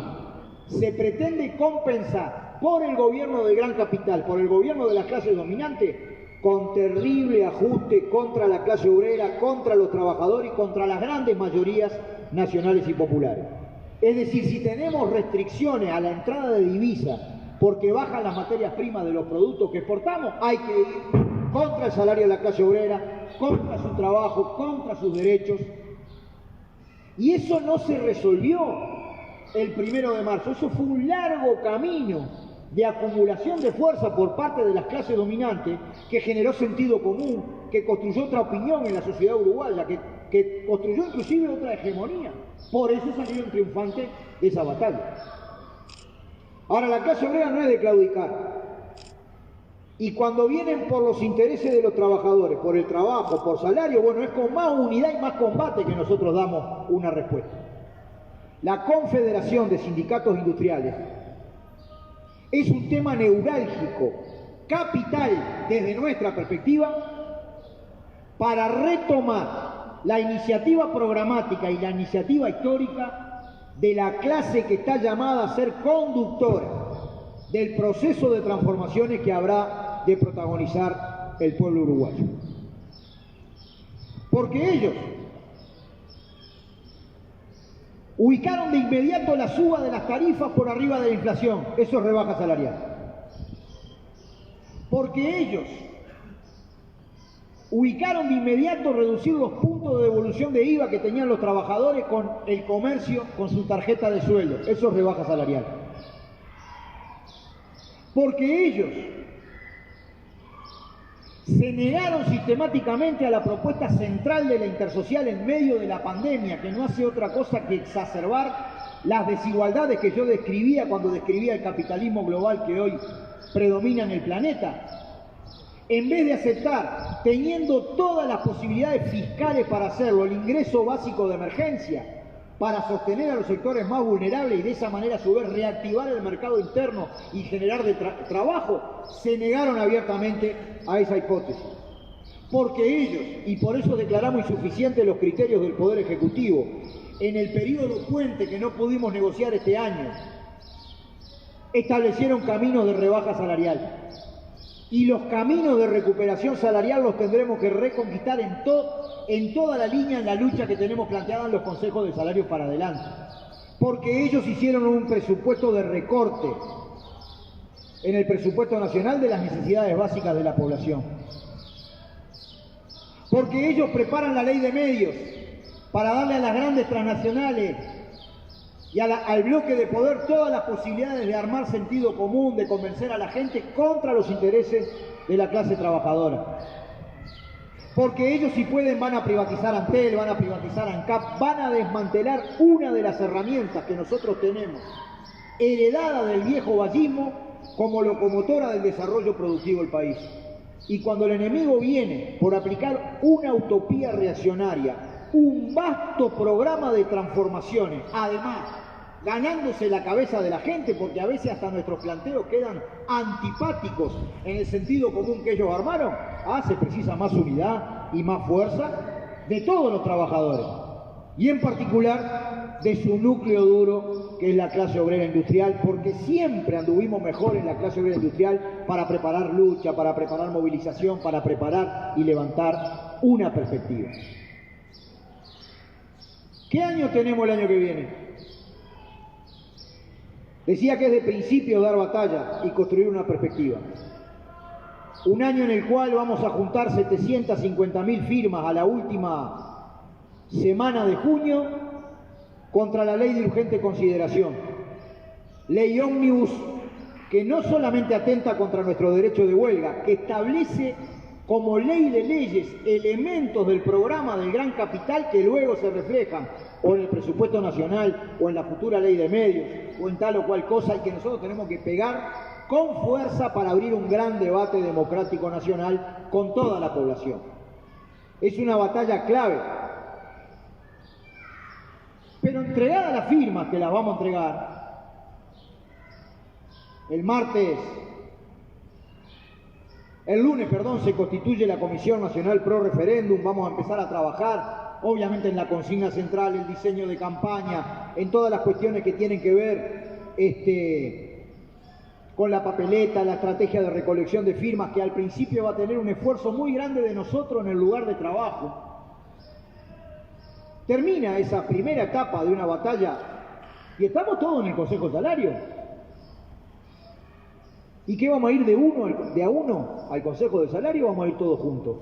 se pretende compensar por el gobierno del gran capital, por el gobierno de las clases dominantes, con terrible ajuste contra la clase obrera, contra los trabajadores y contra las grandes mayorías nacionales y populares. Es decir, si tenemos restricciones a la entrada de divisas porque bajan las materias primas de los productos que exportamos, hay que ir contra el salario de la clase obrera, contra su trabajo, contra sus derechos. Y eso no se resolvió el 1 de marzo, eso fue un largo camino de acumulación de fuerza por parte de las clases dominantes que generó sentido común, que construyó otra opinión en la sociedad uruguaya, que construyó inclusive otra hegemonía. Por eso salieron triunfantes de esa batalla. Ahora, la clase obrera no es de claudicar. Y cuando vienen por los intereses de los trabajadores, por el trabajo, por salario, bueno, es con más unidad y más combate que nosotros damos una respuesta. La Confederación de Sindicatos Industriales es un tema neurálgico, capital desde nuestra perspectiva, para retomar la iniciativa programática y la iniciativa histórica de la clase que está llamada a ser conductora del proceso de transformaciones que habrá de protagonizar el pueblo uruguayo. Porque ellos ubicaron de inmediato la suba de las tarifas por arriba de la inflación, eso es rebaja salarial. Porque ellos ubicaron de inmediato reducir los puntos de devolución de IVA que tenían los trabajadores con el comercio, con su tarjeta de sueldo, eso es rebaja salarial. Porque ellos se negaron sistemáticamente a la propuesta central de la Intersocial en medio de la pandemia, que no hace otra cosa que exacerbar las desigualdades que yo describía cuando describía el capitalismo global que hoy predomina en el planeta. En vez de aceptar, teniendo todas las posibilidades fiscales para hacerlo, el ingreso básico de emergencia, para sostener a los sectores más vulnerables y de esa manera a su vez reactivar el mercado interno y generar trabajo, se negaron abiertamente a esa hipótesis. Porque ellos, y por eso declaramos insuficientes los criterios del Poder Ejecutivo, en el periodo puente que no pudimos negociar este año, establecieron caminos de rebaja salarial. Y los caminos de recuperación salarial los tendremos que reconquistar en toda la línea en la lucha que tenemos planteada en los consejos de salarios para adelante. Porque ellos hicieron un presupuesto de recorte en el presupuesto nacional de las necesidades básicas de la población. Porque ellos preparan la ley de medios para darle a las grandes transnacionales y al bloque de poder todas las posibilidades de armar sentido común, de convencer a la gente contra los intereses de la clase trabajadora. Porque ellos, si pueden, van a privatizar Antel, van a privatizar ANCAP, van a desmantelar una de las herramientas que nosotros tenemos, heredada del viejo vallismo, como locomotora del desarrollo productivo del país. Y cuando el enemigo viene por aplicar una utopía reaccionaria, un vasto programa de transformaciones, además ganándose la cabeza de la gente, porque a veces hasta nuestros planteos quedan antipáticos en el sentido común que ellos armaron, se precisa más unidad y más fuerza de todos los trabajadores, y en particular de su núcleo duro, que es la clase obrera industrial, porque siempre anduvimos mejor en la clase obrera industrial para preparar lucha, para preparar movilización, para preparar y levantar una perspectiva. ¿Qué año tenemos el año que viene? Decía que es de principio dar batalla y construir una perspectiva. Un año en el cual vamos a juntar 750.000 firmas a la última semana de junio contra la ley de urgente consideración. Ley ómnibus que no solamente atenta contra nuestro derecho de huelga, que establece como ley de leyes elementos del programa del gran capital que luego se reflejan o en el presupuesto nacional o en la futura ley de medios o en tal o cual cosa, y que nosotros tenemos que pegar con fuerza para abrir un gran debate democrático nacional con toda la población. Es una batalla clave. Pero entregada las firmas, que las vamos a entregar, el lunes, se constituye la Comisión Nacional Pro Referéndum, vamos a empezar a trabajar, obviamente en la consigna central, el diseño de campaña, en todas las cuestiones que tienen que ver con la papeleta, la estrategia de recolección de firmas, que al principio va a tener un esfuerzo muy grande de nosotros en el lugar de trabajo. Termina esa primera etapa de una batalla y estamos todos en el Consejo de Salario. ¿Y qué vamos a ir de a uno? al Consejo de Salario, vamos a ir todos juntos.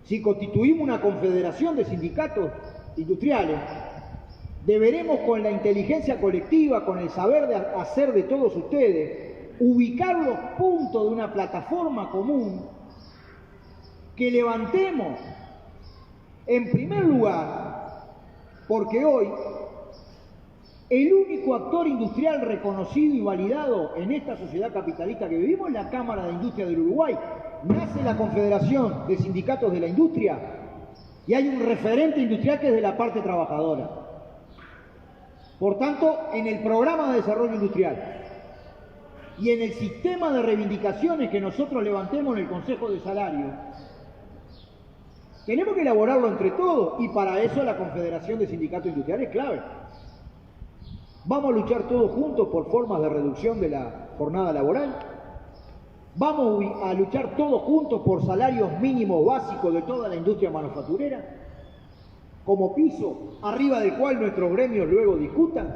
Si constituimos una confederación de sindicatos industriales, deberemos con la inteligencia colectiva, con el saber de hacer de todos ustedes, ubicar los puntos de una plataforma común que levantemos en primer lugar, porque hoy el único actor industrial reconocido y validado en esta sociedad capitalista que vivimos es la Cámara de Industria del Uruguay. Nace la Confederación de Sindicatos de la Industria y hay un referente industrial que es de la parte trabajadora. Por tanto, en el programa de desarrollo industrial y en el sistema de reivindicaciones que nosotros levantemos en el Consejo de Salario, tenemos que elaborarlo entre todos y para eso la Confederación de Sindicatos Industriales es clave. Vamos a luchar todos juntos por formas de reducción de la jornada laboral. Vamos a luchar todos juntos por salarios mínimos básicos de toda la industria manufacturera, como piso arriba del cual nuestros gremios luego discutan.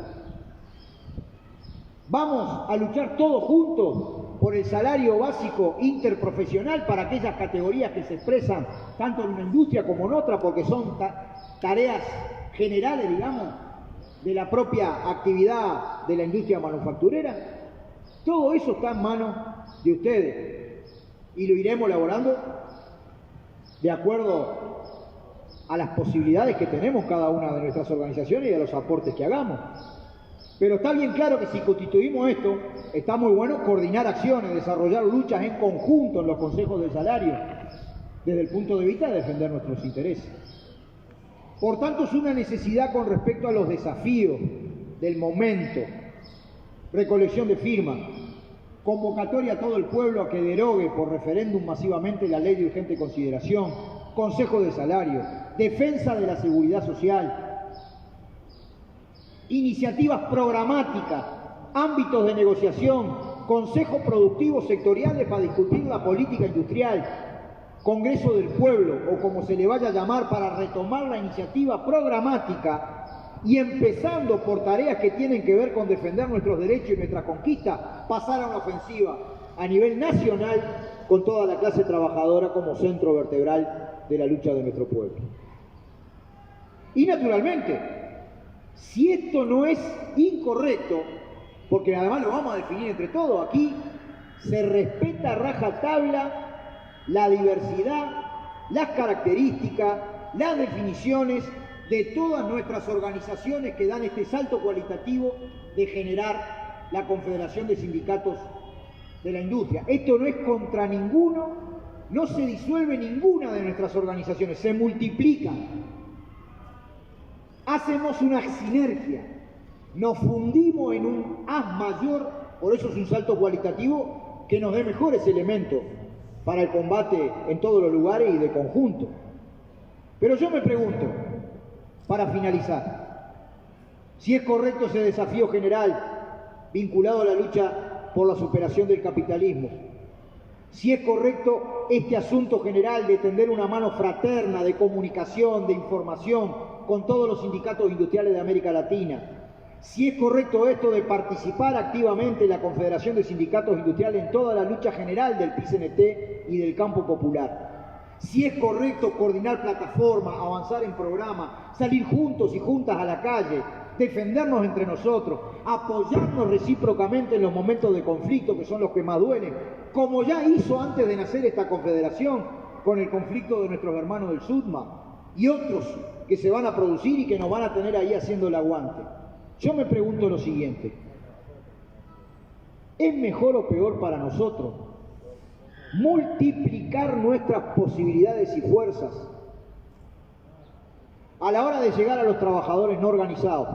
Vamos a luchar todos juntos por el salario básico interprofesional para aquellas categorías que se expresan tanto en una industria como en otra, porque son tareas generales, digamos, de la propia actividad de la industria manufacturera. Todo eso está en manos de ustedes y lo iremos elaborando de acuerdo a las posibilidades que tenemos cada una de nuestras organizaciones y a los aportes que hagamos. Pero está bien claro que si constituimos esto, está muy bueno coordinar acciones, desarrollar luchas en conjunto en los consejos de salario, desde el punto de vista de defender nuestros intereses. Por tanto, es una necesidad con respecto a los desafíos del momento. Recolección de firmas, convocatoria a todo el pueblo a que derogue por referéndum masivamente la ley de urgente consideración, consejo de salario, defensa de la seguridad social, iniciativas programáticas, ámbitos de negociación, consejos productivos sectoriales para discutir la política industrial, Congreso del Pueblo, o como se le vaya a llamar, para retomar la iniciativa programática y empezando por tareas que tienen que ver con defender nuestros derechos y nuestra conquista, pasar a una ofensiva a nivel nacional con toda la clase trabajadora como centro vertebral de la lucha de nuestro pueblo. Y naturalmente, si esto no es incorrecto, porque además lo vamos a definir entre todos, aquí se respeta a rajatabla la diversidad, las características, las definiciones de todas nuestras organizaciones que dan este salto cualitativo de generar la Confederación de Sindicatos de la Industria. Esto no es contra ninguno, no se disuelve ninguna de nuestras organizaciones, se multiplican. Hacemos una sinergia, nos fundimos en un haz mayor, por eso es un salto cualitativo que nos dé mejores elementos para el combate en todos los lugares y de conjunto. Pero yo me pregunto, para finalizar, si es correcto ese desafío general vinculado a la lucha por la superación del capitalismo, si es correcto este asunto general de tender una mano fraterna de comunicación, de información con todos los sindicatos industriales de América Latina, si es correcto esto de participar activamente en la Confederación de Sindicatos Industriales en toda la lucha general del PICNT y del campo popular, si es correcto coordinar plataformas, avanzar en programas, salir juntos y juntas a la calle, defendernos entre nosotros, apoyarnos recíprocamente en los momentos de conflicto que son los que más duelen, como ya hizo antes de nacer esta confederación con el conflicto de nuestros hermanos del SUTMA y otros que se van a producir y que nos van a tener ahí haciendo el aguante. Yo me pregunto lo siguiente, ¿es mejor o peor para nosotros multiplicar nuestras posibilidades y fuerzas a la hora de llegar a los trabajadores no organizados,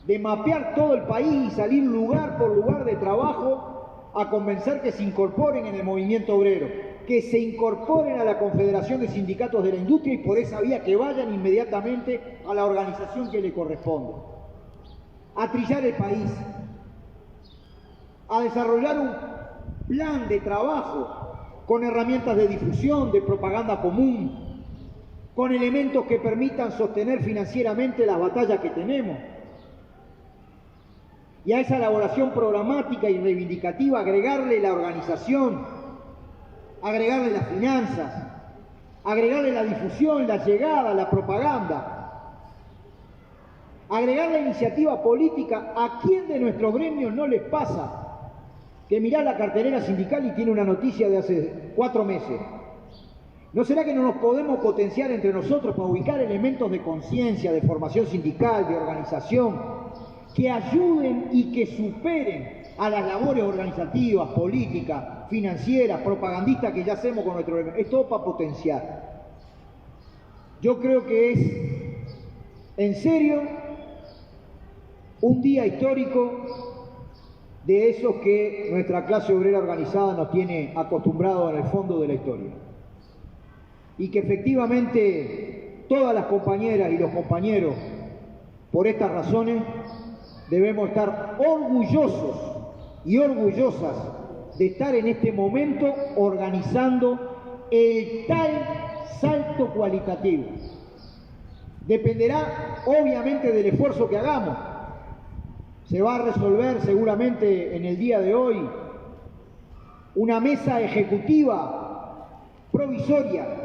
de mapear todo el país y salir lugar por lugar de trabajo a convencer que se incorporen en el movimiento obrero, que se incorporen a la Confederación de Sindicatos de la Industria y por esa vía que vayan inmediatamente a la organización que le corresponde? A trillar el país, a desarrollar un plan de trabajo con herramientas de difusión, de propaganda común, con elementos que permitan sostener financieramente las batallas que tenemos. Y a esa elaboración programática y reivindicativa agregarle la organización agregarle las finanzas, agregarle la difusión, la llegada, la propaganda, agregar la iniciativa política. ¿A quién de nuestros gremios no les pasa que mirá la cartelera sindical y tiene una noticia de hace 4 meses? ¿No será que no nos podemos potenciar entre nosotros para ubicar elementos de conciencia, de formación sindical, de organización, que ayuden y que superen a las labores organizativas, políticas, financieras, propagandistas que ya hacemos con nuestro gremio? Es todo para potenciar. Yo creo que es, en serio, un día histórico de esos que nuestra clase obrera organizada nos tiene acostumbrados en el fondo de la historia. Y que efectivamente todas las compañeras y los compañeros, por estas razones, debemos estar orgullosos y orgullosas de estar en este momento organizando el tal salto cualitativo. Dependerá obviamente del esfuerzo que hagamos. Se va a resolver seguramente en el día de hoy una mesa ejecutiva provisoria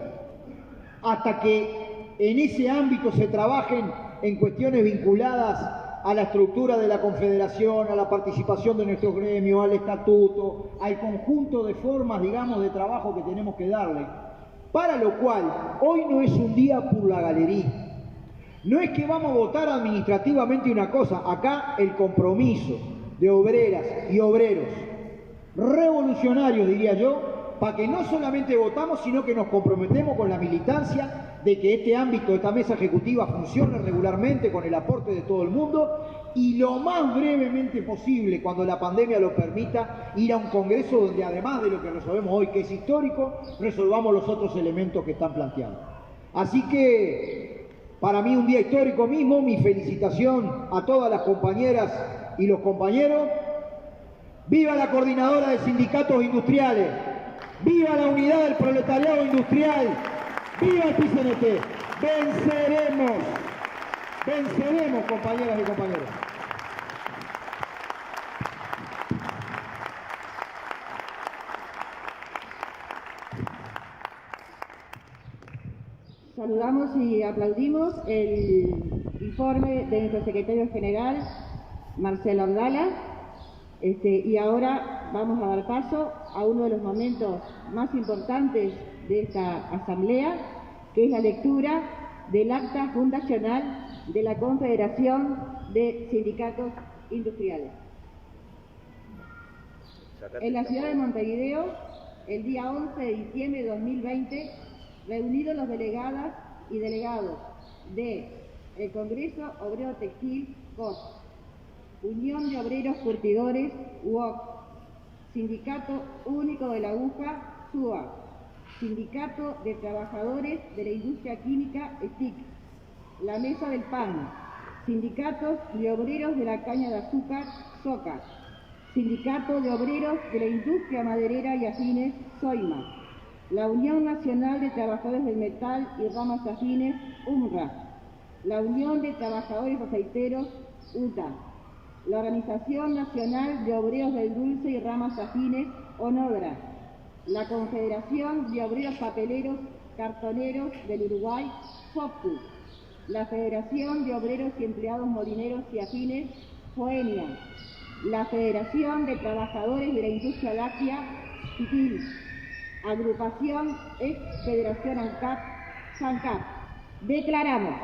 hasta que en ese ámbito se trabajen en cuestiones vinculadas a la estructura de la Confederación, a la participación de nuestros gremios, al estatuto, al conjunto de formas, digamos, de trabajo que tenemos que darle. Para lo cual, hoy no es un día por la galería. No es que vamos a votar administrativamente una cosa. Acá el compromiso de obreras y obreros revolucionarios, diría yo, para que no solamente votamos, sino que nos comprometemos con la militancia de que este ámbito, esta mesa ejecutiva funcione regularmente con el aporte de todo el mundo y lo más brevemente posible, cuando la pandemia lo permita, ir a un congreso donde además de lo que resolvemos hoy, que es histórico, resolvamos los otros elementos que están planteados. Así que, para mí un día histórico mismo, mi felicitación a todas las compañeras y los compañeros. ¡Viva la coordinadora de sindicatos industriales! ¡Viva la unidad del proletariado industrial! ¡Viva el PCNT! ¡Venceremos! ¡Venceremos, compañeras y compañeros! Saludamos y aplaudimos el informe de nuestro secretario general, Marcelo Abdala. Y ahora vamos a dar paso a uno de los momentos más importantes de esta asamblea, que es la lectura del acta fundacional de la Confederación de Sindicatos Industriales. En la ciudad de Montevideo, el día 11 de diciembre de 2020, reunidos los delegadas y delegados del Congreso Obrero Textil, COS, Unión de Obreros Curtidores, UOC, Sindicato Único de la Aguja, SUA, Sindicato de Trabajadores de la Industria Química, STIC, la Mesa del Pan, Sindicatos de Obreros de la Caña de Azúcar, SOCA, Sindicato de Obreros de la Industria Maderera y Afines, SOIMA, la Unión Nacional de Trabajadores del Metal y Ramas Afines, UNRA, la Unión de Trabajadores Aceiteros, UTA, la Organización Nacional de Obreros del Dulce y Ramas Afines, ONODRA, la Confederación de Obreros Papeleros, Cartoneros del Uruguay, FOPU, la Federación de Obreros y Empleados Molineros y Afines, FOENIA, la Federación de Trabajadores de la Industria Láctea, FITIL, Agrupación Ex Federación ANCAP, SANCAP. Declaramos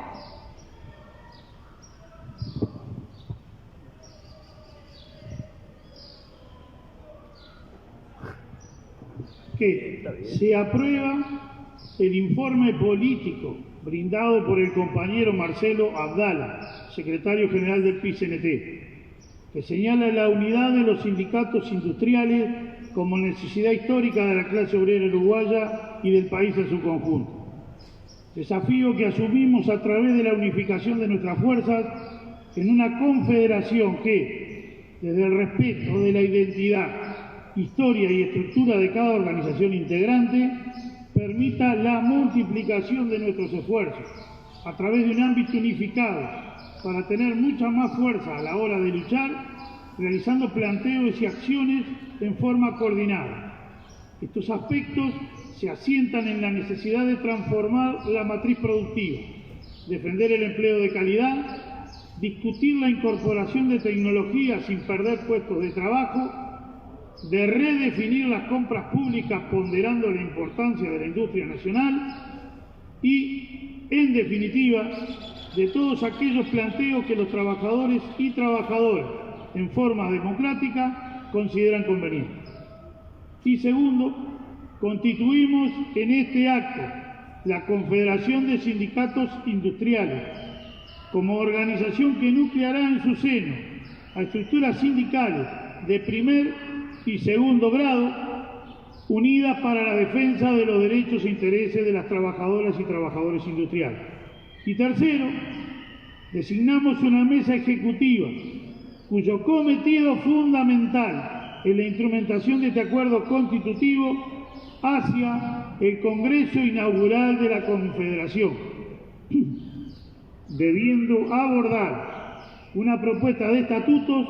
que se aprueba el informe político brindado por el compañero Marcelo Abdala, secretario general del PCNT, que señala la unidad de los sindicatos industriales como necesidad histórica de la clase obrera uruguaya y del país en su conjunto. Desafío que asumimos a través de la unificación de nuestras fuerzas en una confederación que, desde el respeto de la identidad, historia y estructura de cada organización integrante, permita la multiplicación de nuestros esfuerzos a través de un ámbito unificado para tener mucha más fuerza a la hora de luchar, realizando planteos y acciones en forma coordinada. Estos aspectos se asientan en la necesidad de transformar la matriz productiva, defender el empleo de calidad, discutir la incorporación de tecnología sin perder puestos de trabajo, de redefinir las compras públicas ponderando la importancia de la industria nacional y, en definitiva, de todos aquellos planteos que los trabajadores y trabajadoras, en forma democrática, consideran convenientes. Y segundo, constituimos en este acto la Confederación de Sindicatos Industriales, como organización que nucleará en su seno a estructuras sindicales de primer y segundo grado, unidas para la defensa de los derechos e intereses de las trabajadoras y trabajadores industriales. Y tercero, designamos una mesa ejecutiva cuyo cometido fundamental es la instrumentación de este acuerdo constitutivo hacia el Congreso Inaugural de la Confederación, debiendo abordar una propuesta de estatutos,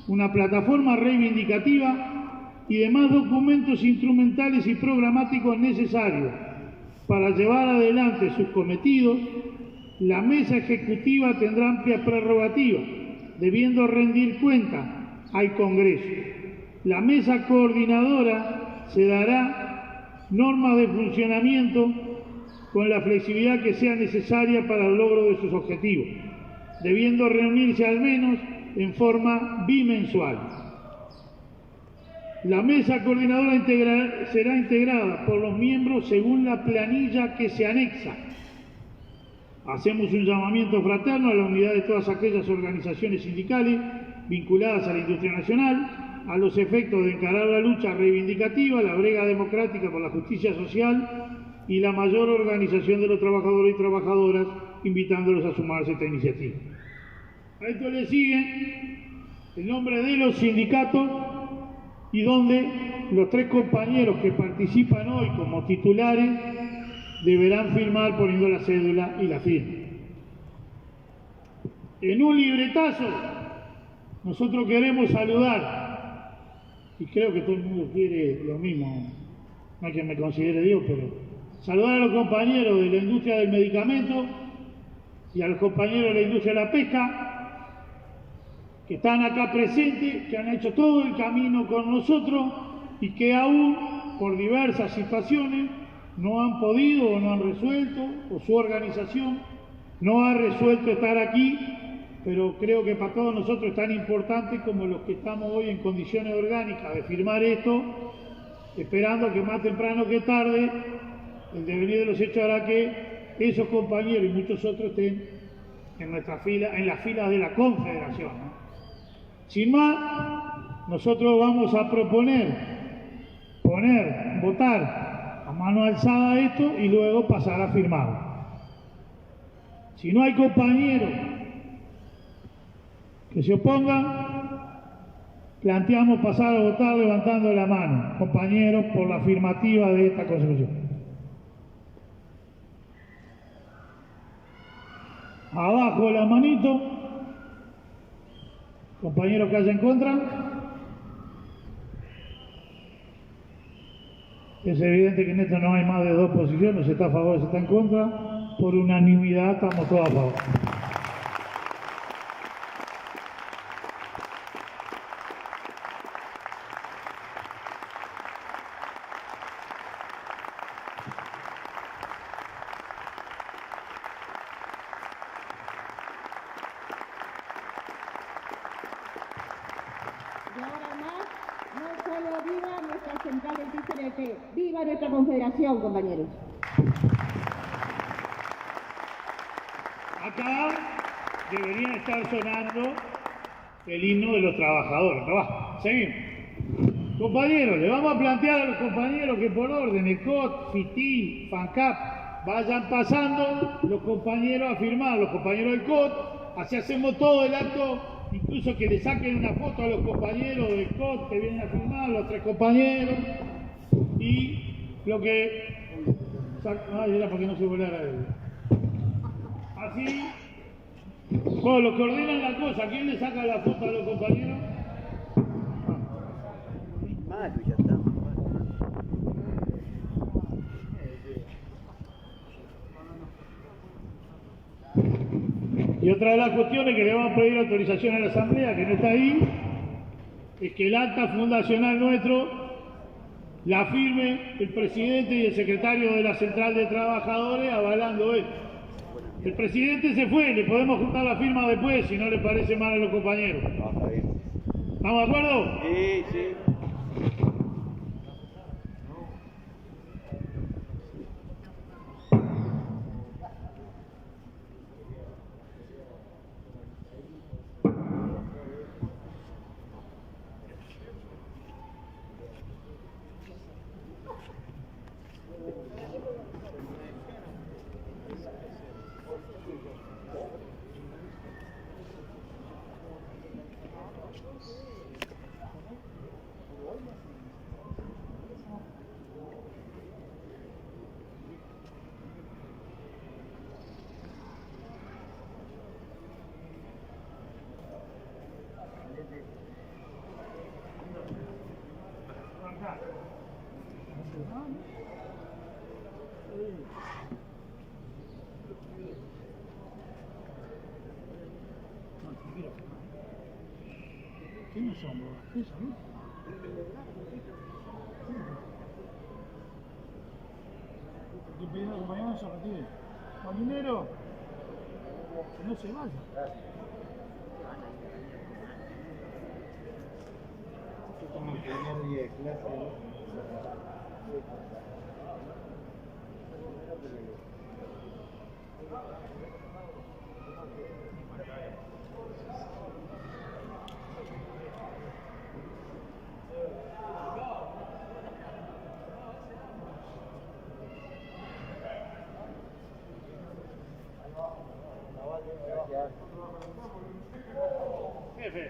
una plataforma reivindicativa y demás documentos instrumentales y programáticos necesarios para llevar adelante sus cometidos. La mesa ejecutiva tendrá amplias prerrogativas, debiendo rendir cuenta al Congreso. La mesa coordinadora se dará normas de funcionamiento con la flexibilidad que sea necesaria para el logro de sus objetivos, debiendo reunirse al menos en forma bimensual. La mesa coordinadora será integrada por los miembros según la planilla que se anexa. Hacemos un llamamiento fraterno a la unidad de todas aquellas organizaciones sindicales vinculadas a la industria nacional, a los efectos de encarar la lucha reivindicativa, la brega democrática por la justicia social y la mayor organización de los trabajadores y trabajadoras, invitándolos a sumarse a esta iniciativa. A esto le sigue el nombre de los sindicatos y donde los tres compañeros que participan hoy como titulares deberán firmar poniendo la cédula y la firma. En un libretazo, nosotros queremos saludar, y creo que todo el mundo quiere lo mismo, no hay que me considere Dios, pero saludar a los compañeros de la industria del medicamento y a los compañeros de la industria de la pesca, que están acá presentes, que han hecho todo el camino con nosotros y que aún, por diversas situaciones, no han podido o no han resuelto, o su organización no ha resuelto estar aquí, pero creo que para todos nosotros es tan importante como los que estamos hoy en condiciones orgánicas de firmar esto, esperando que más temprano que tarde el devenir de los hechos hará que esos compañeros y muchos otros estén en nuestra fila, en las filas de la Confederación, ¿no? Sin más, nosotros vamos a proponer, votar a mano alzada esto y luego pasar a firmar. Si no hay compañeros que se opongan, planteamos pasar a votar levantando la mano, compañeros, por la afirmativa de esta Constitución. Abajo la manito, compañeros que haya en contra. Es evidente que en esto no hay más de dos posiciones, se está a favor, se está en contra. Por unanimidad estamos todos a favor. Y ahora más, no solo viva nuestra central del PCNT, viva nuestra confederación, compañeros. Acá debería estar sonando el himno de los trabajadores. Seguimos. Compañeros, le vamos a plantear a los compañeros que por orden, el COT, FITIL, FANCAP, vayan pasando los compañeros a firmar, los compañeros del COT, así hacemos todo el acto. Incluso que le saquen una foto a los compañeros del COT que vienen a firmar, los tres compañeros, y lo que... Ay, era para que no se volara él. Así, bueno, los que ordenan la cosa, ¿quién le saca la foto a los compañeros? Malo, ya está. Y otra de las cuestiones que le vamos a pedir autorización a la Asamblea, que no está ahí, es que el acta fundacional nuestro la firme el presidente y el secretario de la Central de Trabajadores avalando esto. El presidente se fue, le podemos juntar la firma después si no le parece mal a los compañeros. No, está bien. ¿Estamos de acuerdo? Sí, sí. ¿Quiénes son vos? ¿Qué son? ¿Qué pedí a la compañera se retire? Molinero, que no se vaya. Como el primer día de clase, ¿no? Jefe.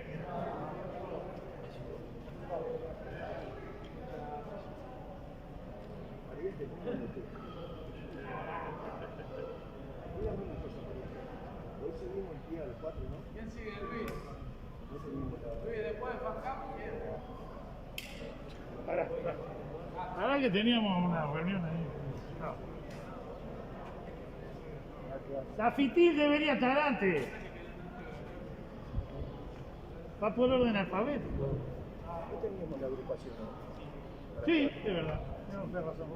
Hoy seguimos el día a las 4, ¿no? ¿Quién sigue, Luis? No seguimos la... Luis, después de Fascam, ¿quién? Ahora que teníamos una reunión ahí. No. Zafitil debería estar antes. Va por orden alfabético. No teníamos la agrupación, ¿no? Sí, es verdad. Tienes razón.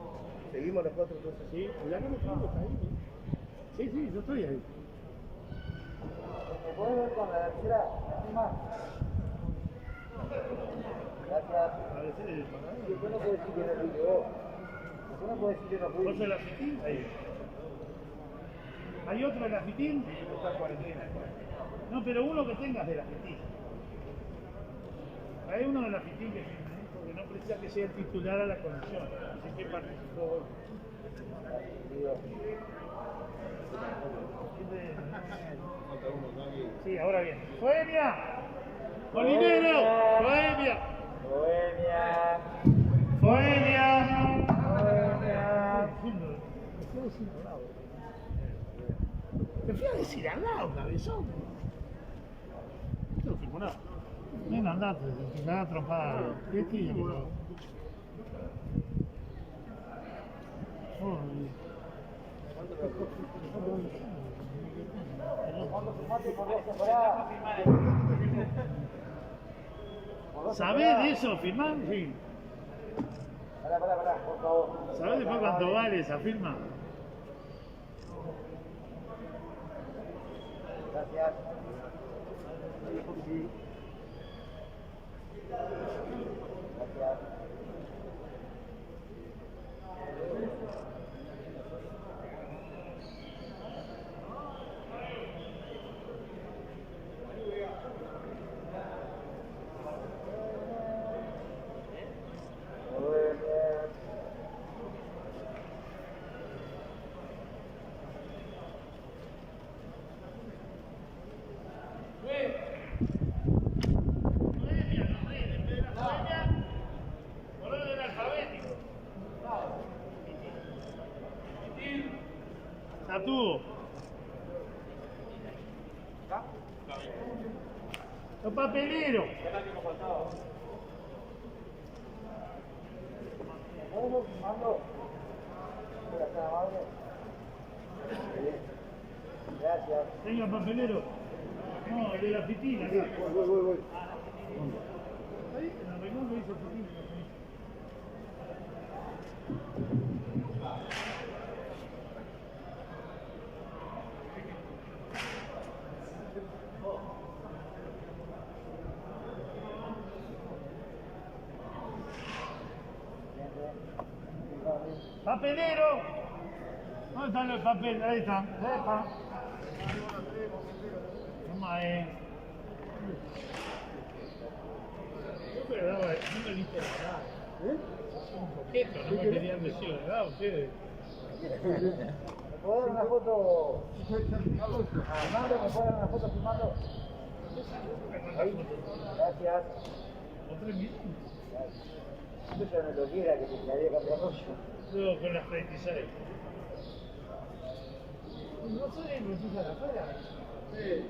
Seguimos las 4 entonces. Sí, ya no me tengo, está ahí. Sí, sí, yo estoy ahí. ¿Me puedes ver con la tercera? Más. Gracias. A veces, Después no puedo decir que no fui yo. Después no puedo decir que no fui. ¿vos sos el afitín? Ahí. ¿Hay otro del afitín? Está en cuarentena. No, pero uno que tengas del afitín. Hay uno del afitín que firme, ¿eh? Porque no precisa que sea el titular a la conexión. Así que participó hoy. Sí, ahora bien. ¡Bohemia! ¡Molinero! ¡Bohemia! Bohemia. ¡Bohemia! Te fui a decir al lado, cabezón. No firmó nada. Ven, andate, te cagas trompada. Este y el otro. ¿Sabés de eso, firmar? Sí. Pará, por favor. ¿Sabés después cuánto vale esa firma? Gracias. Gracias. Satudo. Los papeleros. Gracias. Venga, papelero. de la fitina. Sí, voy. Ahí, en el rincón que hizo fitina. ¡Papelero! ¿Dónde están los papeles? Ahí están. Epa. Toma, Pero no me diste nada. Un poquito, no me querían decir la verdad ustedes. ¿Me puedo dar una foto? Armando, ¿me puedo dar una foto filmando? Ahí. Gracias. ¿Otra misma? Yo ya no lo quiera, que te había cambiado rollo. Yo con las 36. No soy de noticias de afuera. Sí.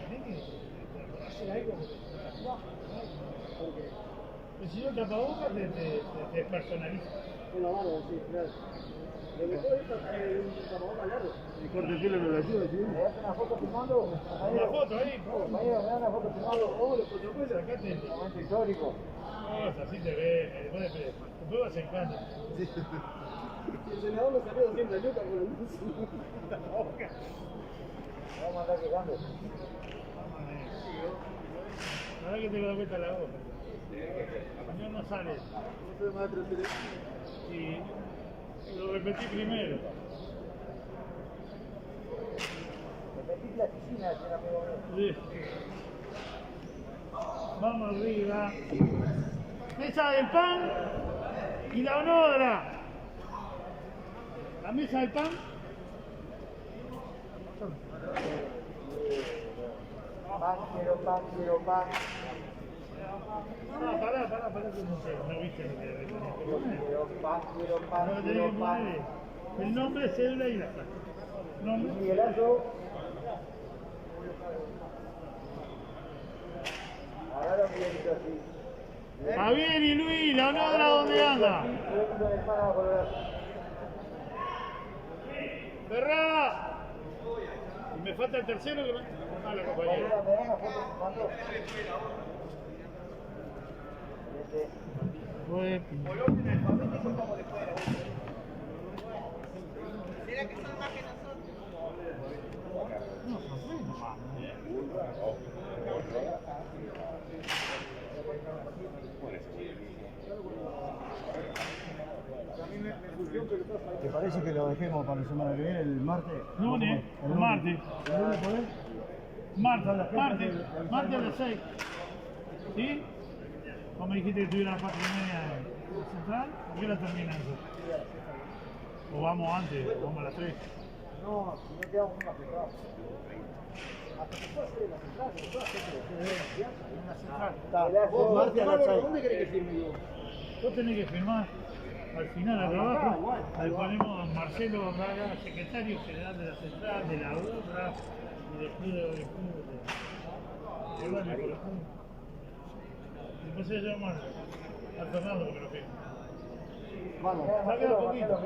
Tenés que hacer algo porque si no tapabocas te personaliza. Con la mano, sí, claro. Lo mejor es un tapabocas largo. El corte de pelo no le ayuda, ¿sí? ¿Me das una foto filmando? Una foto ahí. Compañero, ¿me das una foto filmando? Después sacate el Momento histórico. así te ves. Después vas en casa. El senador lo sacó 200 lucas con el tapabocas. Vamos a andar quejando. Ahora que te da vuelta la boca. No, no sale. Sí. Lo repetí primero. Repetí la piscina, señor amigo mío. Sí. Vamos arriba. Mesa del pan y la onodra. La mesa del pan. Pan, quiero pan. No, pará, que no viste lo que tenés que poner. Quiero pan, Lo que tenés que poner es el nombre, cédula y la placa. Nombre. Miguelazo. Agarra Miguelito así. Javier y Luis, la onodra, ¿dónde anda? Segundo de pan bajo el brazo. ¡Ferrá! Y me falta el tercero que no. Ah, la compañera. ¿Me das una foto filmando? Pues, ¿Será que son más que nosotros? no, José nomás. ¿Te parece que lo dejemos para la semana que viene, el martes? Lunes, ¿El martes. ¿El lunes podés? Martes a las 6. ¿Sí? Como dijiste que estuviera a las 4:30 en Central, ¿a qué hora termina eso? O vamos antes, vamos a las 3. No, si no quedamos una pesada. Hasta que pueda hacer la central, que pueda hacer en una central. Vos, martes a las 6. ¿Dónde querés que firme yo? Vos tenés que firmar al final del trabajo. Le ponemos a Marcelo Raga, secretario general de la central, de la obra y del club de Urbano por la Junta. Después se llama a Fernando porque lo firma. Vamos. Saca un poquito.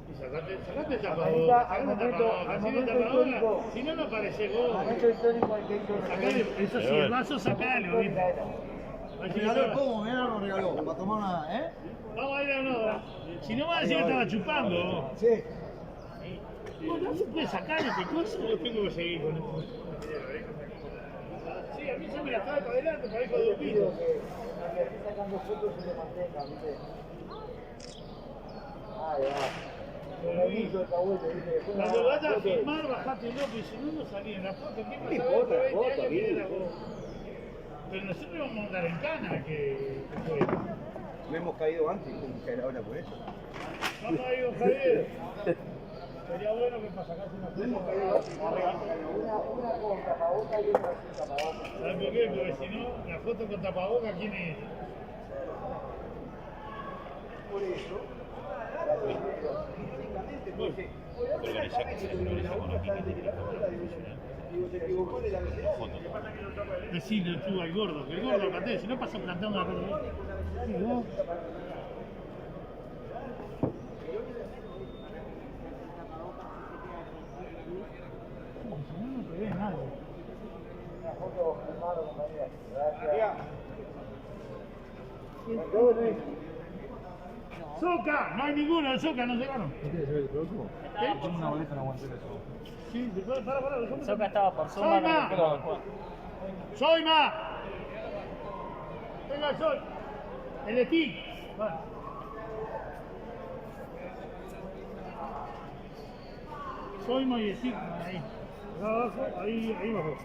Y sacate el tapabocas, Al sacate el momento tapabocas, sin el tapabocas, histórico. si no, no aparece vos. Momento histórico el que hizo Sacale, eso sí, el vaso sacalo, ¿viste? Me regaló el pomo, mirá lo que regaló, para tomar una, ¿eh? Vamos a ir a una. Si no me vas a decir que estaba chupando. Sí. No, no se puede sacar este coso, yo tengo que seguir con esto. Sí, a mí se me la trae para adelante, parezco de un pito. que esté sacando fotos se le mantenga, ¿viste? Ahí va. El anillo de Cahuete, ¿viste? Cuando vayas a filmar, bajate el ojo y si no, no salí en la foto. ¿Qué pasa? importa, 20 foto, años viene sí. la voz. Pero nosotros vamos a andar en cana, que fue. No hemos caído antes, como caer ahora por eso. Vamos a ir, don Javier. Sería bueno que para sacarse una foto. Una con tapabocas y otra sin tapabocas. ¿Sabes por qué? Porque si no, la foto con tapabocas, ¿quién es? Por eso, físicamente, porque digo, se equivocó en el abecedario. Decirle tú al gordo, que el gordo patea, si no pasa plantando la pelota. Sí, vos. se ve nadie. Una foto filmada, compañera. Gracias. ¡Soca! No hay ninguno, el Soca no llegaron. Tengo una boleta, no aguanté eso. Sí, para, déjame. Soca estaba por Zumba, ¡Soima! pero ¡Soima! Venga el sol. El stick. Vale. Soima y stick. Ahí. Acá abajo, ahí abajo.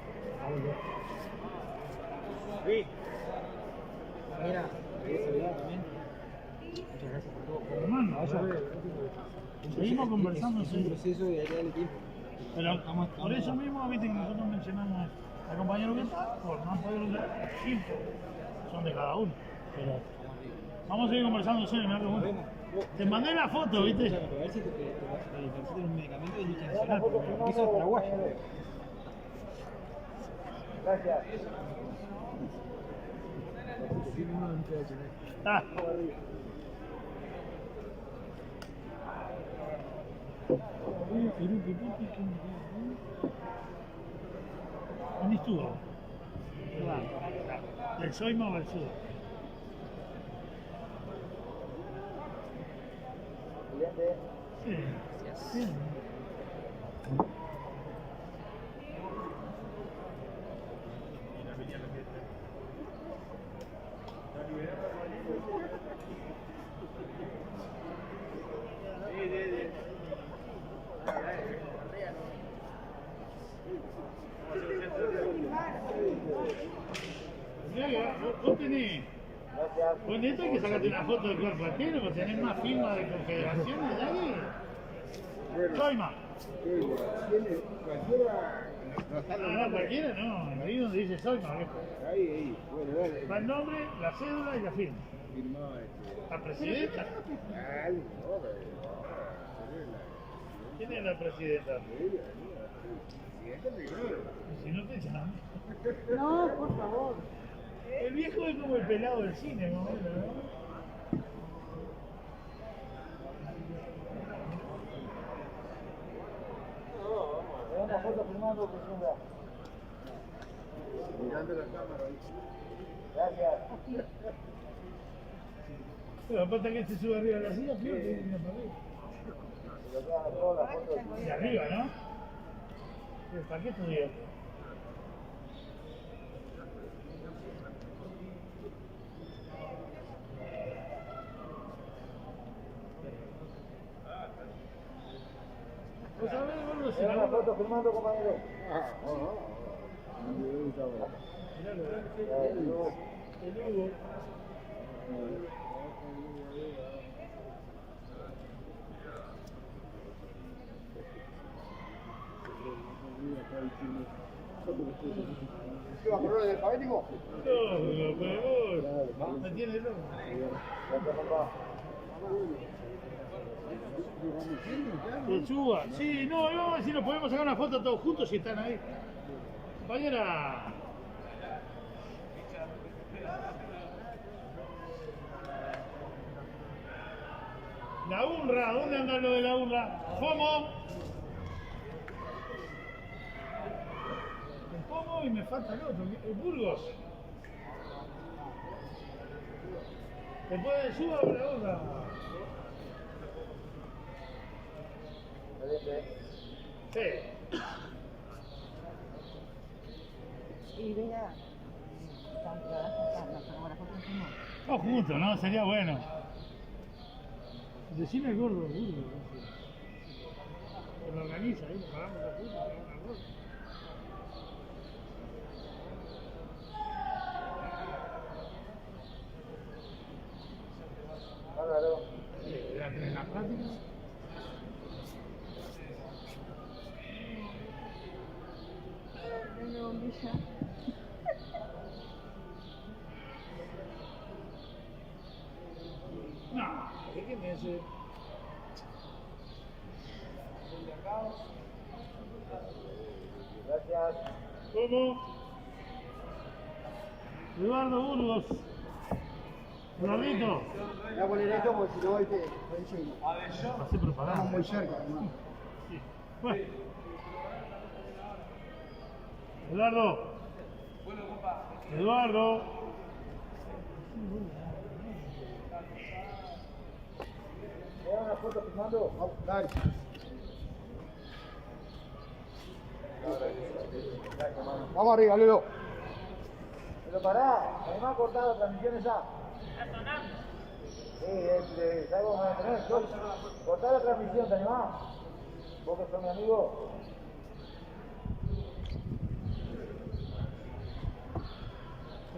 Sí. Mira, quería saludar también. Muchas gracias por todo. Hermano, seguimos conversando. Es un proceso de allá del equipo. Pero por eso mismo, viste que nosotros mencionamos al compañero que está, por no han podido lograr, son de cada uno. Pero vamos a seguir conversando en serio, me da pregunta. Te mandé la foto, viste. A ver si te necesitas un medicamento de lucha nacional, porque el piso es paraguayo. Gracias. Ah. ¿Dónde estuvo? ¿El Soima o el Sur? Cliente. Sí. Sí. Vos tenés, con esto hay que sacarte una foto del cuerpo entero, vos tenés más firmas de confederaciones de ahí. Soima. No, cualquiera no, ahí donde dice Soima, viejo. Ahí, bueno, dale. Va el nombre, la cédula y la firma. La presidenta. ¿Quién es la presidenta? Y si no te echan. No, por favor. El viejo es como el pelado del cine, más o menos, ¿no? Una foto filmando que suba. Mirando la cámara. Gracias. Pero aparte que se sube arriba de la silla, creo que viene para arriba. Si lo quedan todas las fotos. De arriba, ¿no? ¿Para qué estudió? ¿Vos sabés, gordo, si Una la foto filmando, compañero. El Hugo. ¿Qué va a correr el alfabético? No, pero vos, me tiene loco. Gracias, papá. Que suba. Sí, no, vamos a ver si nos podemos sacar una foto todos juntos si están ahí. Compañera. La UNRWA, ¿dónde anda lo de la UNRWA? ¿Cómo? El Pomo y me falta el otro, el Burgos. Después de suba la UNRWA. Sí. Y vea, Todos juntos, ¿no? Sería bueno. Decime el gordo, Burgos. Que lo organiza, ahí, lo pagamos los juntos, pagamos la gorda. Hágalo. ¿Ya tenés la práctica? una bombilla. No, ¿qué me hace? Gracias. ¿Cómo? Eduardo Burgos. Eduardito. Voy a poner esto porque si no, Pasé propaganda. estamos muy cerca, hermano. Sí. Bueno. Eduardo. Eduardo. ¿Me da una foto filmando? Dale. Vamos arriba, Lelo. Pero pará, ¿me ha cortado la transmisión esa? ¿Está sonando? Sí, ¿sabes cómo me voy a tener? Cortá la transmisión, ¿te animás? ¿Vos que sos mi amigo?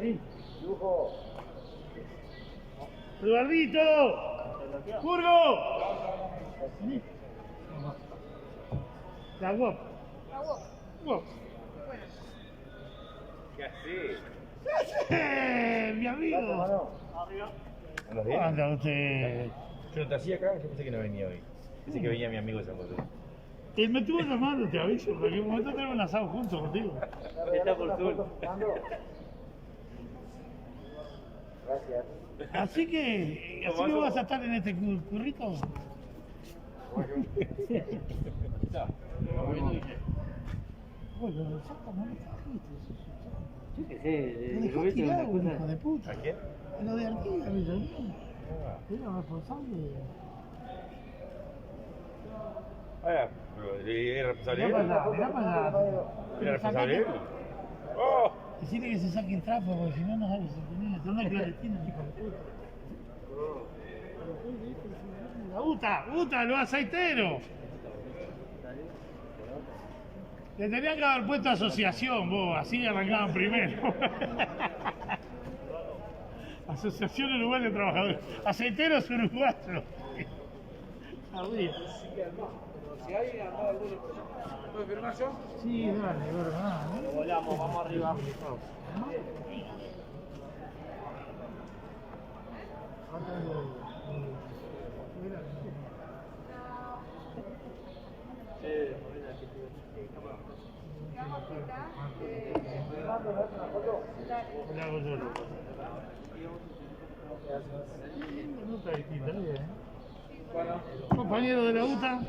Sí. Dibujo. Eduardito. Burgo. La guapa. Guapa. ¿Qué haces? Mi amigo. ¿Andas bien? ¿Cómo anda usted? Yo no te hacía acá, yo pensé que no venía hoy. Pensé que venía mi amigo de San José. Él me estuvo llamando, te aviso, en cualquier momento tenemos un asado juntos contigo. Está por sur. Gracias. Así que vas a estar en este currito. Bueno, exactamente. Yo qué sé, Me dejó tirado, hijo de puta. ¿A quién? Lo de Artigas, me llamó. Era responsable. Pero ¿es responsable Mirá él? para allá, mirá para allá. ¿Era responsable él? ¡Oh! Decirle que se saque el trapo, porque si no, no sabe si tenía. Son una clandestina, hijo de puta. La Uta, los aceiteros. Le tenían que haber puesto asociación, vos, así arrancaban primero. Asociación Uruguaya de Trabajadores. Aceiteros uruguayos. Arriba. Si hay alguno, ¿puedo firmar yo? Sí, dale, verdad. Volamos, vamos arriba. Compañero de la UTA.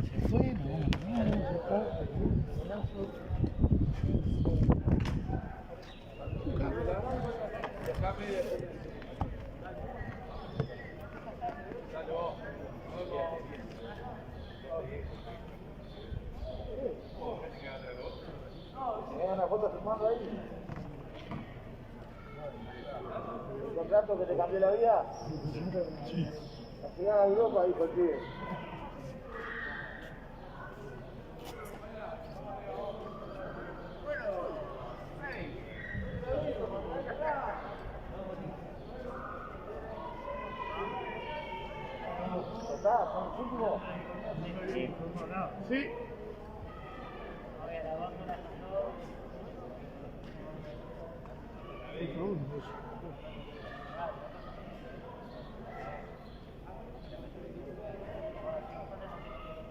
Se fue, ¿Me da una foto filmando ahí? ¿El contrato que te cambió la vida? Sí. La llegada a Europa, dijo el pibe. ¿Está? ¿Son los últimos? Sí.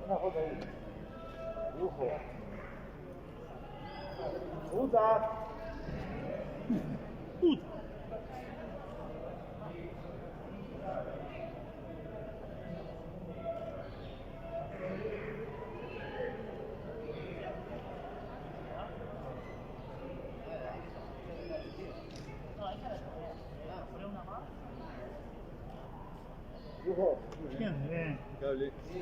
Una foto ahí. Dibujo. Puta. Dibujo. Bien, bien. Cable. Sí.